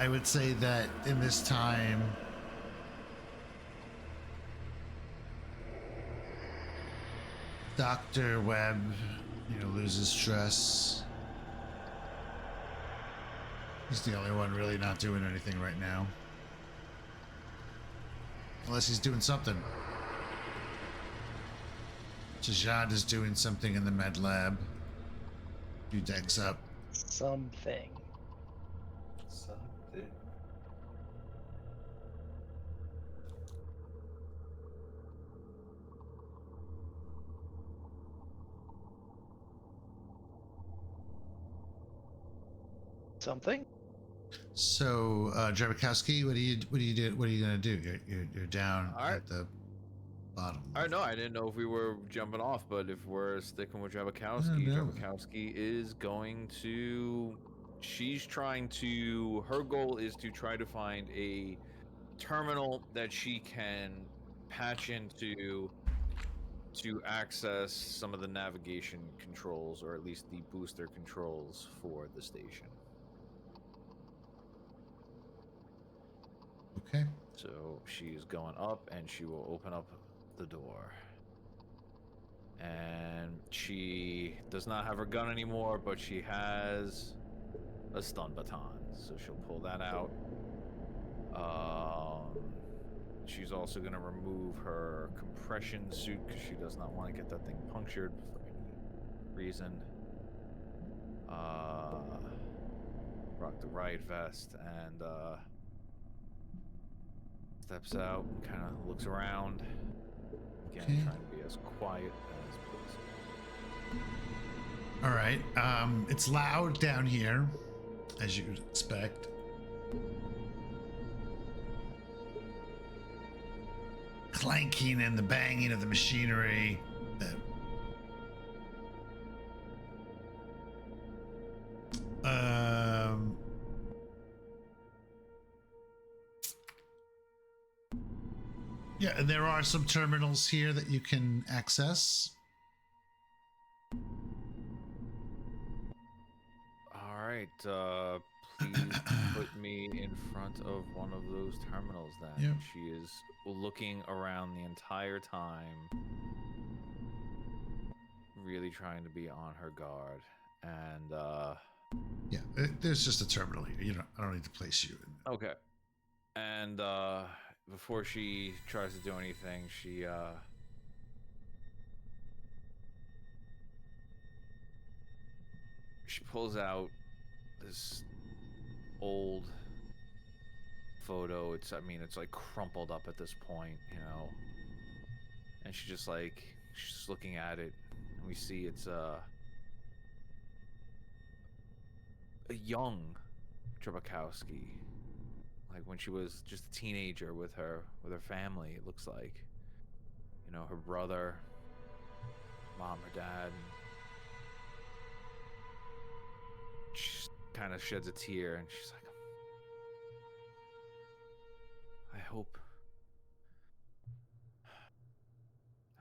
I would say that in this time, Dr. Webb, loses stress. He's the only one really not doing anything right now. Unless he's doing something. Jajad is doing something in the med lab. You digs up. Something. Something. Something? So, Drebikowski, what are you gonna do? You're down All right. at the bottom. I know. I didn't know if we were jumping off, but if we're sticking with Drebikowski, No. Drebikowski is going to. She's trying to. Her goal is to try to find a terminal that she can patch into to access some of the navigation controls, or at least the booster controls for the station. Okay. So she's going up, and she will open up the door. And she does not have her gun anymore, but she has a stun baton, so she'll pull that out. She's also going to remove her compression suit because she does not want to get that thing punctured for any reason. Rock the riot vest and steps out and kind of looks around. Again, Okay. trying to be as quiet as possible. All right. It's loud down here, as you'd expect. Clanking and the banging of the machinery. Yeah, and there are some terminals here that you can access. All right, please put me in front of one of those terminals then. Yep. She is looking around the entire time, really trying to be on her guard. And Yeah, there's just a terminal here. I don't need to place you in. okay. And before she tries to do anything, she pulls out this old photo. It's like crumpled up at this point, and she's just looking at it, and we see it's a young Drebikowski, like when she was just a teenager with her family. It looks like, her brother, mom, her dad. She kind of sheds a tear, and she's like, I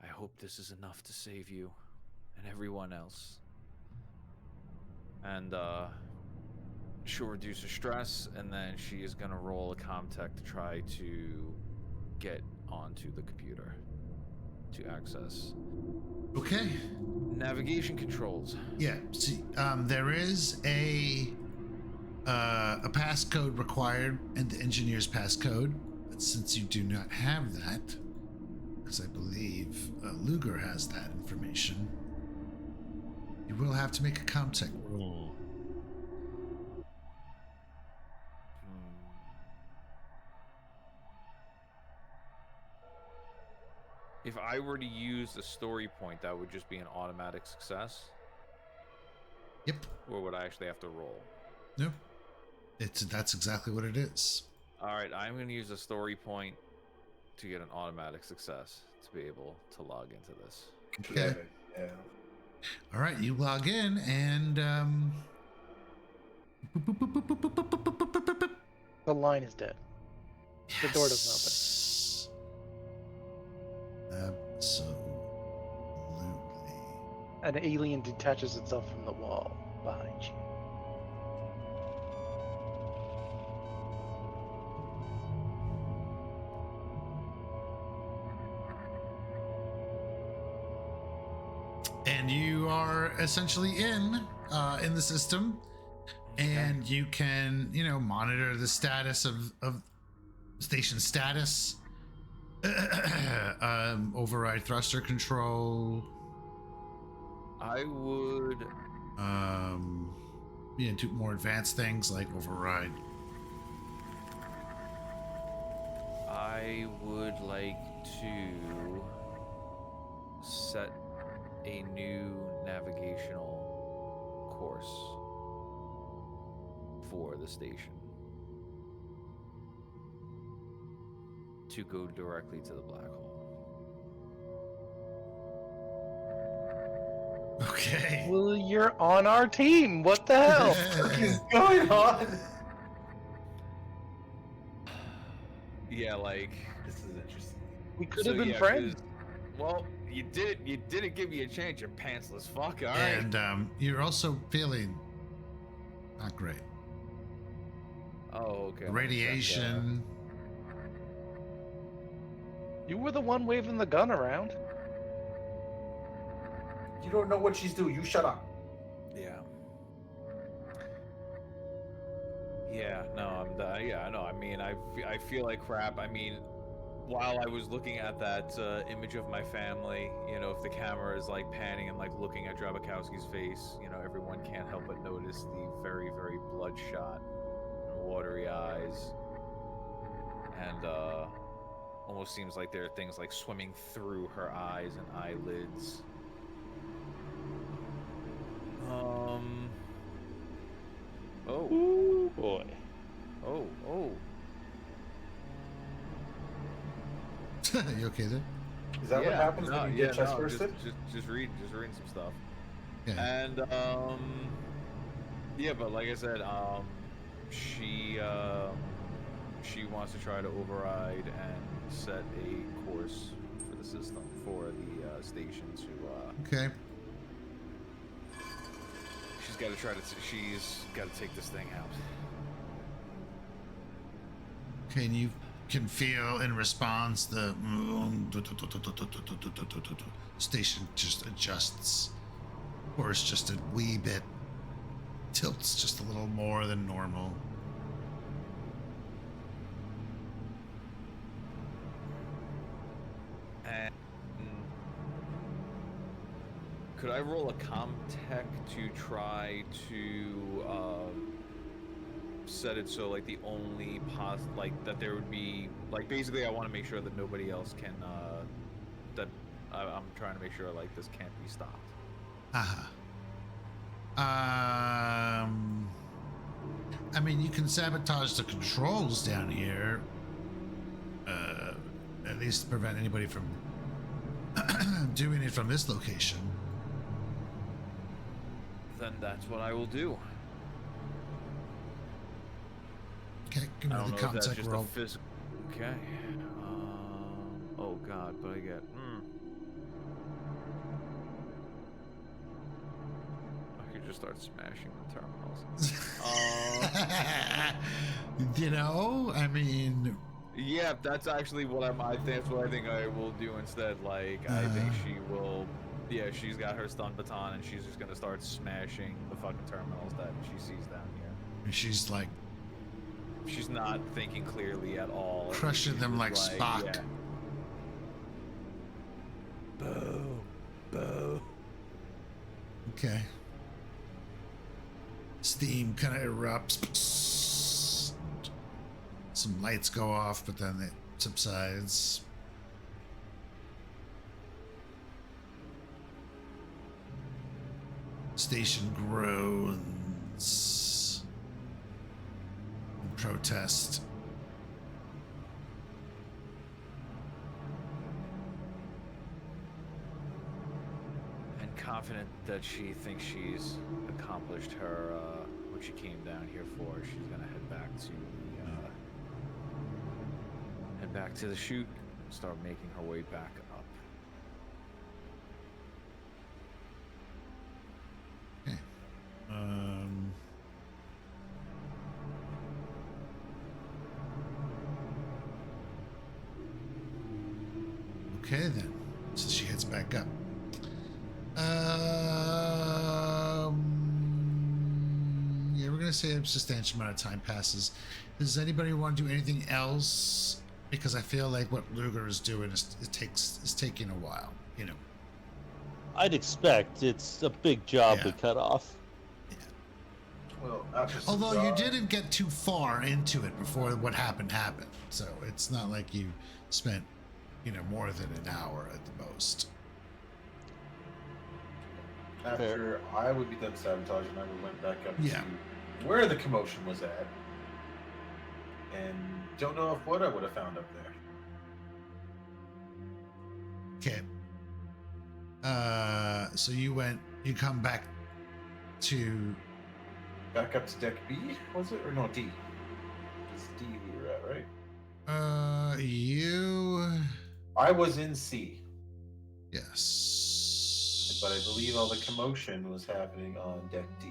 hope this is enough to save you and everyone else. And she'll reduce her stress, and then she is gonna roll a comtech to try to get onto the computer to access Okay. navigation controls. Yeah. See, there is a passcode required, and the engineer's passcode. But since you do not have that, because I believe Luger has that information, you will have to make a comtech roll. If I were to use the story point, that would just be an automatic success? Yep. Or would I actually have to roll? No. That's exactly what it is. Alright, I'm going to use a story point to get an automatic success to be able to log into this. Okay. Yeah. All right, you log in and The line is dead. The door doesn't open. Absolutely. An alien detaches itself from the wall behind you. And you are essentially in the system, and you can, monitor the status of station status, override thruster control, I would. do more advanced things like override. I would like to set a new navigational course for the station to go directly to the black hole. Okay. Well, you're on our team. What the hell? What is going on? Yeah, like This is interesting. We could so have been yeah, friends. 'cause- Well, you didn't give me a chance, you pantsless fuck. All right. And you're also feeling not great. Oh, okay. Radiation. You were the one waving the gun around. You don't know what she's doing. You shut up. Yeah. Yeah. No. Yeah. No. I mean, I feel like crap. I mean, while I was looking at that image of my family, if the camera is like panning and like looking at Drabakowski's face, everyone can't help but notice the very, very bloodshot and watery eyes, and almost seems like there are things like swimming through her eyes and eyelids. Oh. Ooh, boy. Oh. You okay there? Is that what happens when you get chest bursted? Just reading some stuff. Yeah. And yeah, but like I said, she wants to try to override and set a course for the system for the station to. Okay. She's got to take this thing out. Okay, and you can feel in response the station just adjusts, or it's just a wee bit tilts just a little more than normal. And could I roll a Comtech to try to set it so like the only that there would be like basically I want to make sure that nobody else can that I'm trying to make sure like this can't be stopped. I mean, you can sabotage the controls down here. At least prevent anybody from doing it from this location. Then that's what I will do. Okay, give me I the don't know if that's contact just roll. a physical. Okay. Oh God, but I get. I could just start smashing the terminals. I mean. Yeah, that's actually what that's what I think I will do instead. Like, I think she will. Yeah, she's got her stun baton, and she's just gonna start smashing the fucking terminals that she sees down here. She's like She's not thinking clearly at all. crushing them like Spock. Yeah. Boo. Boo. Okay. Steam kind of erupts. Some lights go off, but then it subsides. Station groans in protest. And confident that she thinks she's accomplished her what she came down here for, she's gonna head back to the chute and start making her way back up. Okay then. So she heads back up. Yeah, we're gonna say a substantial amount of time passes. Does anybody want to do anything else? Because I feel like what Luger is doing is taking a while. You know. I'd expect it's a big job Yeah. we cut off. Well, after Although you Sajad- didn't get too far into it before what happened, so it's not like you spent, more than an hour at the most. After I would be done sabotaging, I would went back up Yeah. to where the commotion was at, and don't know if what I would have found up there. Okay. So you come back to. Back up to deck B, was it, or no D? It's D we were at, right? You. I was in C, Yes. but I believe all the commotion was happening on deck D.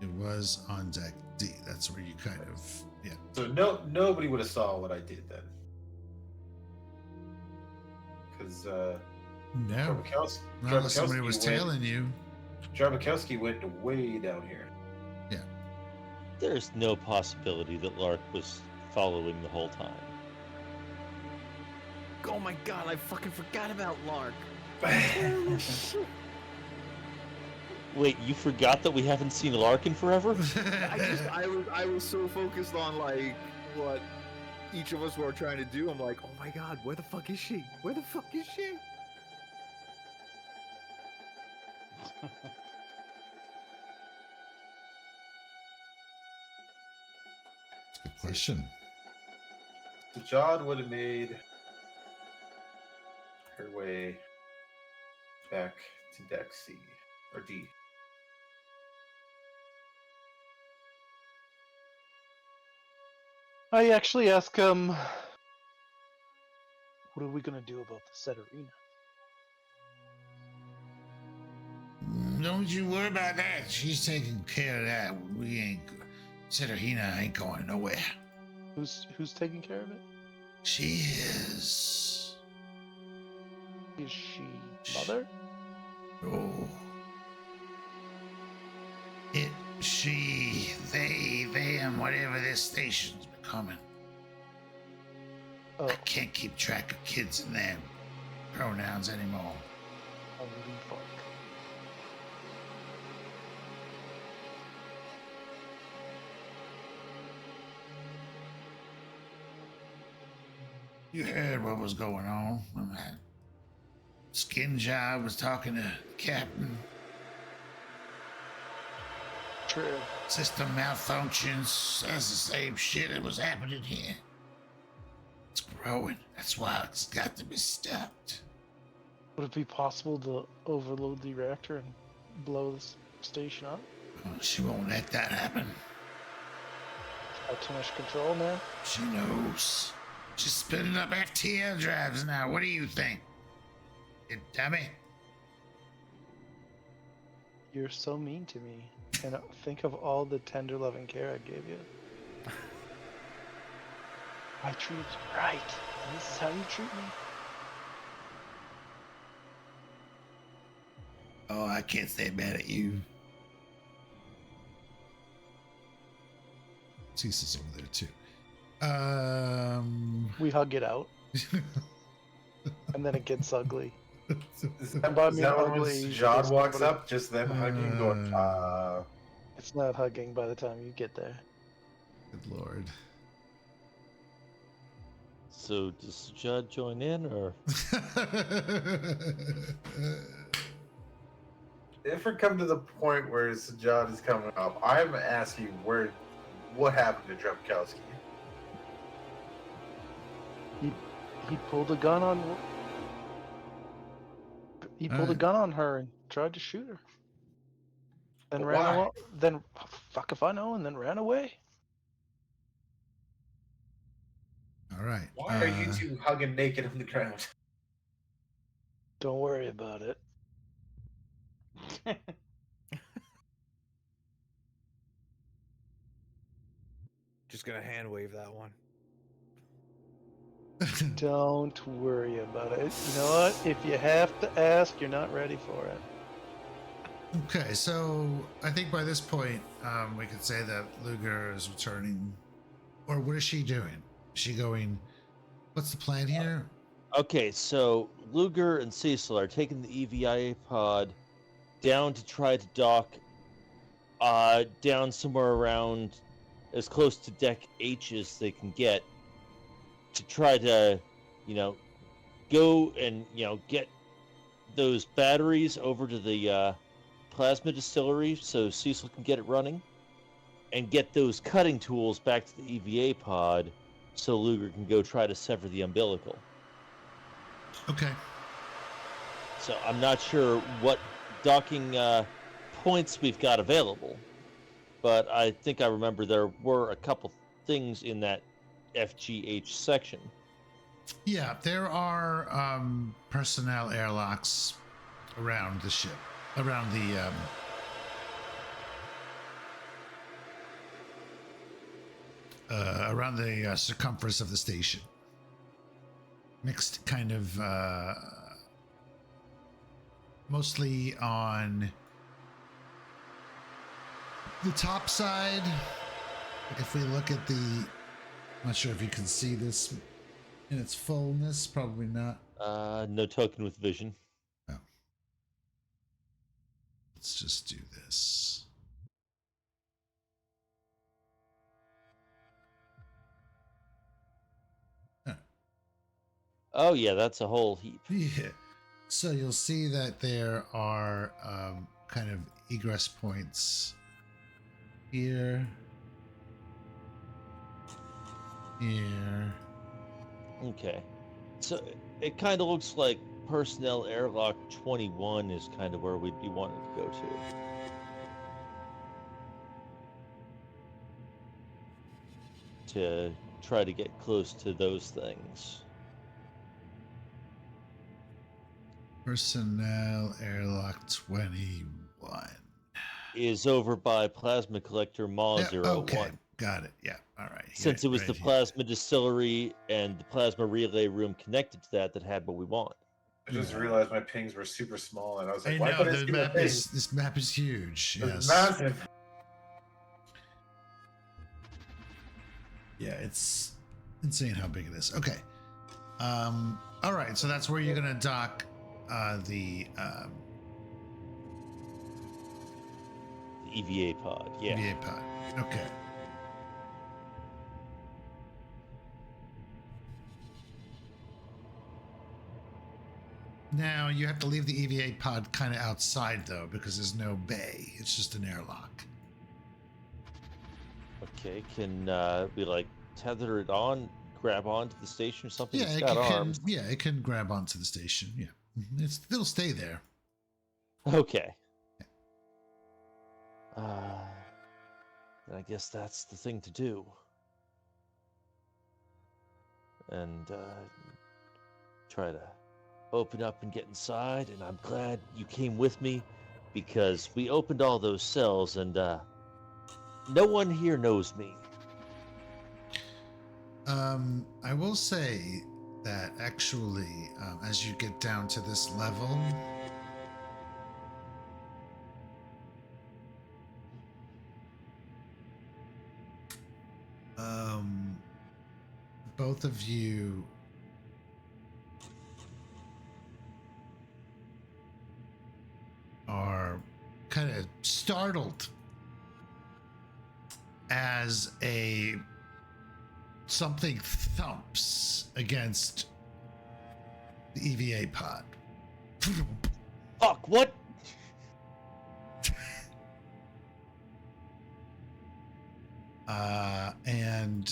It was on deck D. That's where you kind of. Yeah. So nobody would have saw what I did then, because No. Drabikowski Not unless somebody was tailing you. Drabikowski went way down here. There's no possibility that Lark was following the whole time. Oh my god, I fucking forgot about Lark. Wait, you forgot that we haven't seen Lark in forever? I was so focused on like what each of us were trying to do. I'm like, oh my god, where the fuck is she? Where the fuck is she? Good question. Sajad would have made her way back to deck C or D. I actually ask him, what are we gonna do about the set arena? Don't you worry about that. She's taking care of that. We ain't. Setterhina ain't going nowhere. Who's taking care of it? She is. Is she mother? Oh. It, she, they, them, whatever this station's becoming. Oh, I can't keep track of kids and their pronouns anymore. holy fuck. You heard what was going on when that skin job was talking to Captain. True. System malfunctions. That's the same shit that was happening here. It's growing. That's why it's got to be stopped. Would it be possible to overload the reactor and blow this station up? She won't let that happen. Got too much control, man. She knows. She's spinning up FTL drives now. What do you think? You dummy. You're so mean to me. And think of all the tender loving care I gave you. I treated you right. And this is how you treat me? Oh, I can't stay mad at you. Ceases over there too. We hug it out. And then it gets ugly. Is And by that me when ugly, Sajad it's walks nobody- up, just them hugging, going, It's not hugging by the time you get there. Good lord. So does Judd join in, or if it come to the point where Sajad is coming up, I'm asking what happened to Drabkowski? He pulled a gun on. He pulled a gun on her and tried to shoot her. Then But ran why? away. Then fuck if I know. And then ran away. All right. Why are you two hugging naked on the ground? Don't worry about it. Just gonna hand wave that one. Don't worry about it. You know what? If you have to ask, you're not ready for it. Okay, so I think by this point, we could say that Luger is returning. Or what is she doing? Is she going? What's the plan here? Okay, so Luger and Cecil are taking the EVIA pod down to try to dock down somewhere around as close to deck H as they can get to try to, go and, get those batteries over to the plasma distillery so Cecil can get it running and get those cutting tools back to the EVA pod so Luger can go try to sever the umbilical. Okay. So I'm not sure what docking points we've got available, but I think I remember there were a couple things in that FGH section. Yeah, there are personnel airlocks around the ship, around the circumference of the station. Mixed kind of mostly on the top side. If we look at the, I'm not sure if you can see this in its fullness, probably not. No token with vision. Oh. Let's just do this. Oh yeah, that's a whole heap. Yeah. So you'll see that there are kind of egress points here, here. Okay. So it kind of looks like personnel airlock 21 is kind of where we'd be wanting to go to try to get close to those things. Personnel airlock 21 is over by plasma collector Ma 01. Okay, got it. Yeah, all right. Since it was right the here. plasma distillery and the plasma relay room connected to that had what we want. I just realized my pings were super small, and I was like, I "Why know couldn't I the see the map ping?" is this map is huge. It's Yes. massive. Yeah, it's insane how big it is. Okay. All right, so that's where you're gonna dock the EVA pod, yeah. EVA pod. Okay. Now you have to leave the EVA pod kind of outside though, because there's no bay. It's just an airlock. Okay, can we like tether it on, grab onto the station or something? Yeah, It's got arms. it can grab onto the station. Yeah, it'll stay there. Okay. I guess that's the thing to do. And try to open up and get inside. And I'm glad you came with me because we opened all those cells and no one here knows me. I will say that actually, as you get down to this level, both of you are kind of startled as something thumps against the EVA pod. Fuck, what? And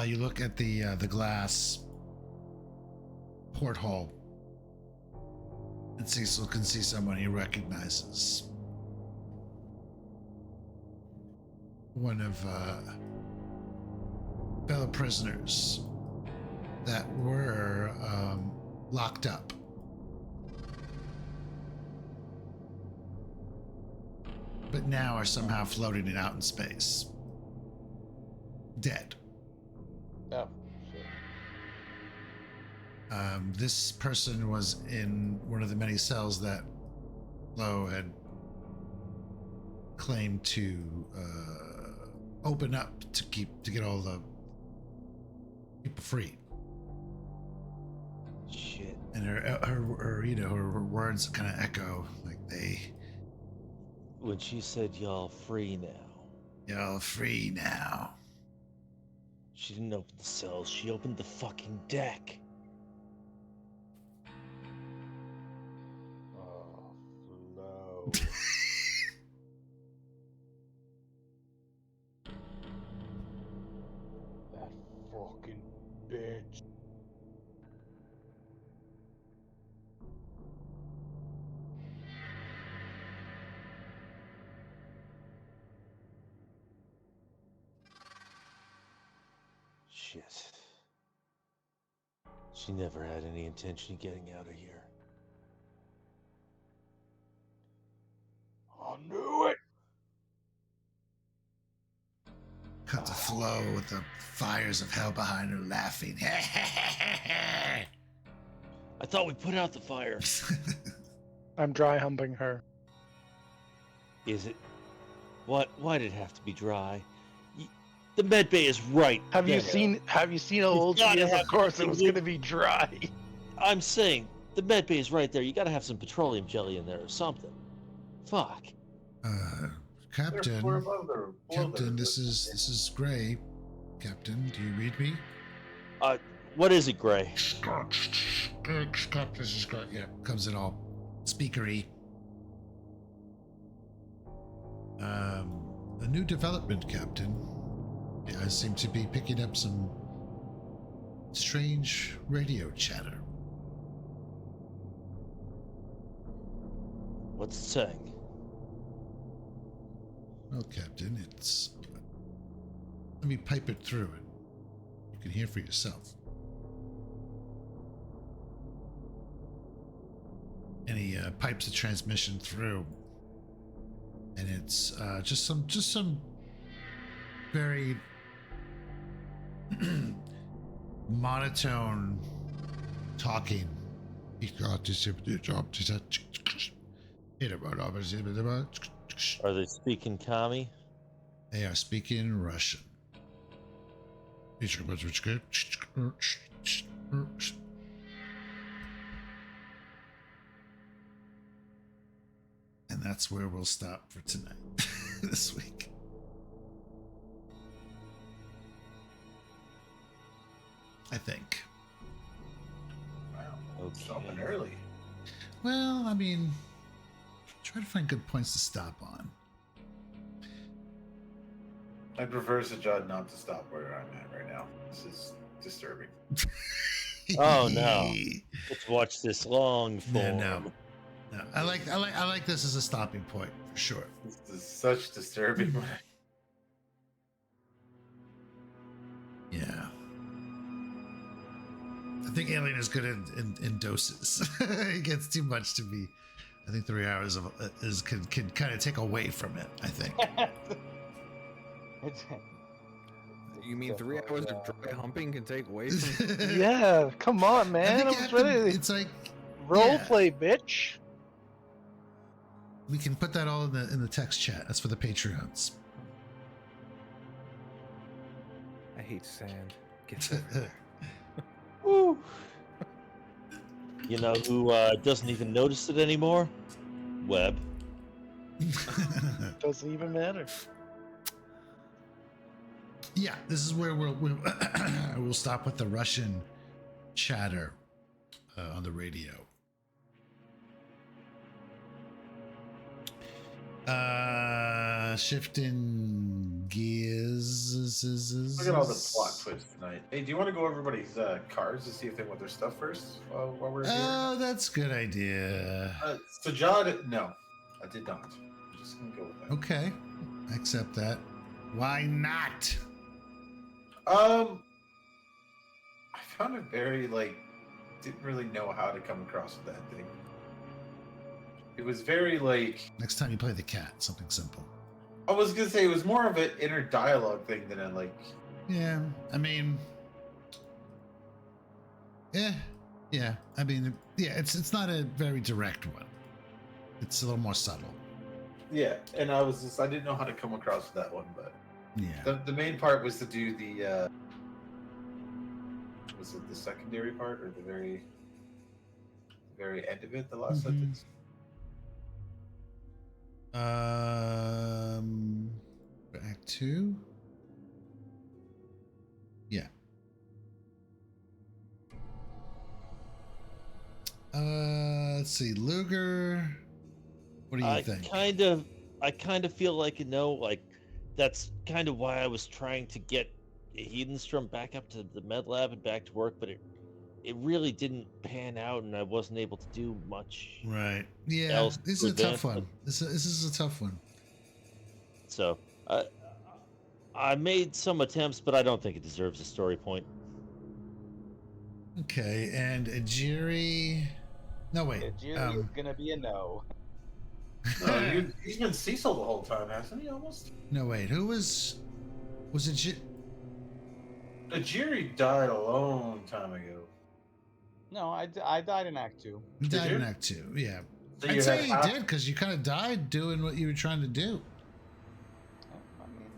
you look at the glass porthole, and Cecil can see someone he recognizes. One of fellow prisoners that were locked up. but now are somehow floating it out in space. Dead. Oh, shit. This person was in one of the many cells that Lo had claimed to open up to get all the people free. Shit. And her words kind of echo like they. When she said y'all free now, Y'all free now. she didn't open the cells, she opened the fucking deck. Oh, Flo. That fucking bitch. Shit. She never had any intention of getting out of here. I knew it. Cut to Flo with the fires of hell behind her, laughing. I thought we put out the fire. I'm dry humping her. Is it? What? Why did it have to be dry? The med bay is right. Have you there. seen how old she gotta is? Of have course it something was to- gonna be dry. I'm saying the med bay is right there. You gotta have some petroleum jelly in there or something. Fuck. Captain, They're above their- below Captain, their- this is Gray. Captain, do you read me? What is it, Gray? Scott, this is Scott. Yeah, comes in all speakery. A new development, Captain. Yeah, I seem to be picking up some strange radio chatter. What's it saying? Well, Captain, it's. Let me pipe it through and you can hear for yourself. And he pipes the transmission through, and it's just some very monotone talking. Are they speaking commie? They are speaking Russian. And that's where we'll stop for tonight, this week. I think. Wow. Okay. Stopping early. Well, I mean, try to find good points to stop on. I prefer Sajad not to stop where I'm at right now. This is disturbing. Oh, no. Let's watch this long form. No. I like this as a stopping point for sure. This is such disturbing. Yeah. I think Alien is good in doses. It gets too much to be. I think 3 hours of can kind of take away from it. I think. You mean 3 hours of dry humping can take away from? Yeah, come on, I man. think I you was have to- ready to it's like role yeah. play, bitch. We can put that all in the text chat. That's for the Patreons. I hate sand. Get over there. Woo. You know who doesn't even notice it anymore? Webb. Doesn't even matter. Yeah, this is where we'll stop with the Russian chatter on the radio. Shifting gears. Look at all the plot twists tonight. Hey, do you want to go everybody's cars to see if they want their stuff first while we're here? Oh, that's a good idea. Sajad, no, I did not. I'm just gonna go with that. Okay, I accept that. Why not? I found it very didn't really know how to come across with that thing. It was very like Next time you play the cat, something simple. I was gonna say it was more of an inner dialogue thing than a like. Yeah, I mean, yeah. I mean, yeah. It's not a very direct one. It's a little more subtle. Yeah, and I didn't know how to come across with that one, but Yeah. the main part was to do the was it the secondary part or the very end of it, the last Mhm. sentence? Act 2. Yeah. Let's see, Luger. What do you I think? kind of feel like like that's kind of why I was trying to get Hedenstrom back up to the med lab and back to work, but it really didn't pan out, and I wasn't able to do much Right. Yeah. else This to is a tough advance one. it. This is a tough one. So I made some attempts, but I don't think it deserves a story point. Okay, and Ajiri. No wait. Jiri is gonna be a no. No, he's been Cecil the whole time, hasn't he? Almost. No wait. Who was it? Ajiri died a long time ago. No, I died in Act 2. He Did died you? in Act 2. Yeah. So I'd you say had he did because you kind of died doing what you were trying to do. I mean,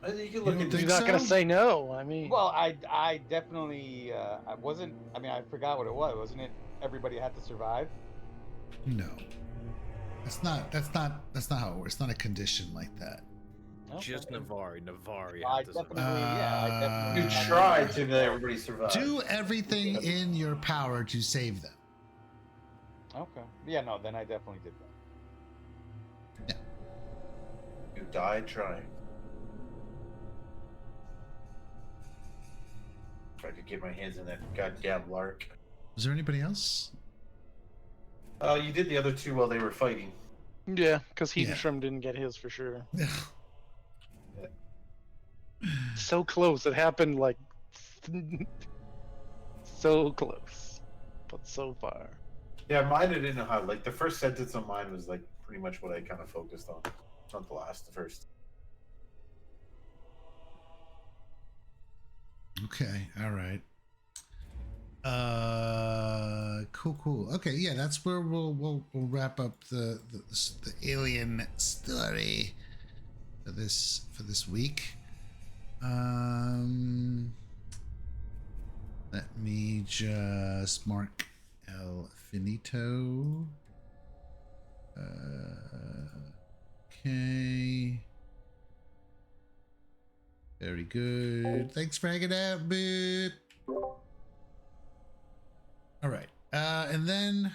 I think you You look don't at think You're not gonna so? say no. I mean, well, I definitely I wasn't. I mean, I forgot what it was. Wasn't it? Everybody had to survive. No. That's not how it works. It's not a condition like that. Okay. Just Navari. Navari I had to survive. definitely, yeah, I definitely. you had tried to to let everybody survive. Do everything in your power to save them. Okay. Yeah, no, then I definitely did that. You died trying. If I could get my hands on that goddamn lark. Was there anybody else? You did the other two while they were fighting. yeah, because Yeah. Hedenstrom didn't get his for sure. So close. It happened like so close, but so far. Yeah, mine I didn't know how. Like the first sentence of mine was like pretty much what I kind of focused on. Not the last, the first. Okay, all right. Cool. Okay, yeah, that's where we'll wrap up the alien story for this week. Let me just mark El Finito. Okay. Very good. Thanks for hanging out, boop. All right. And then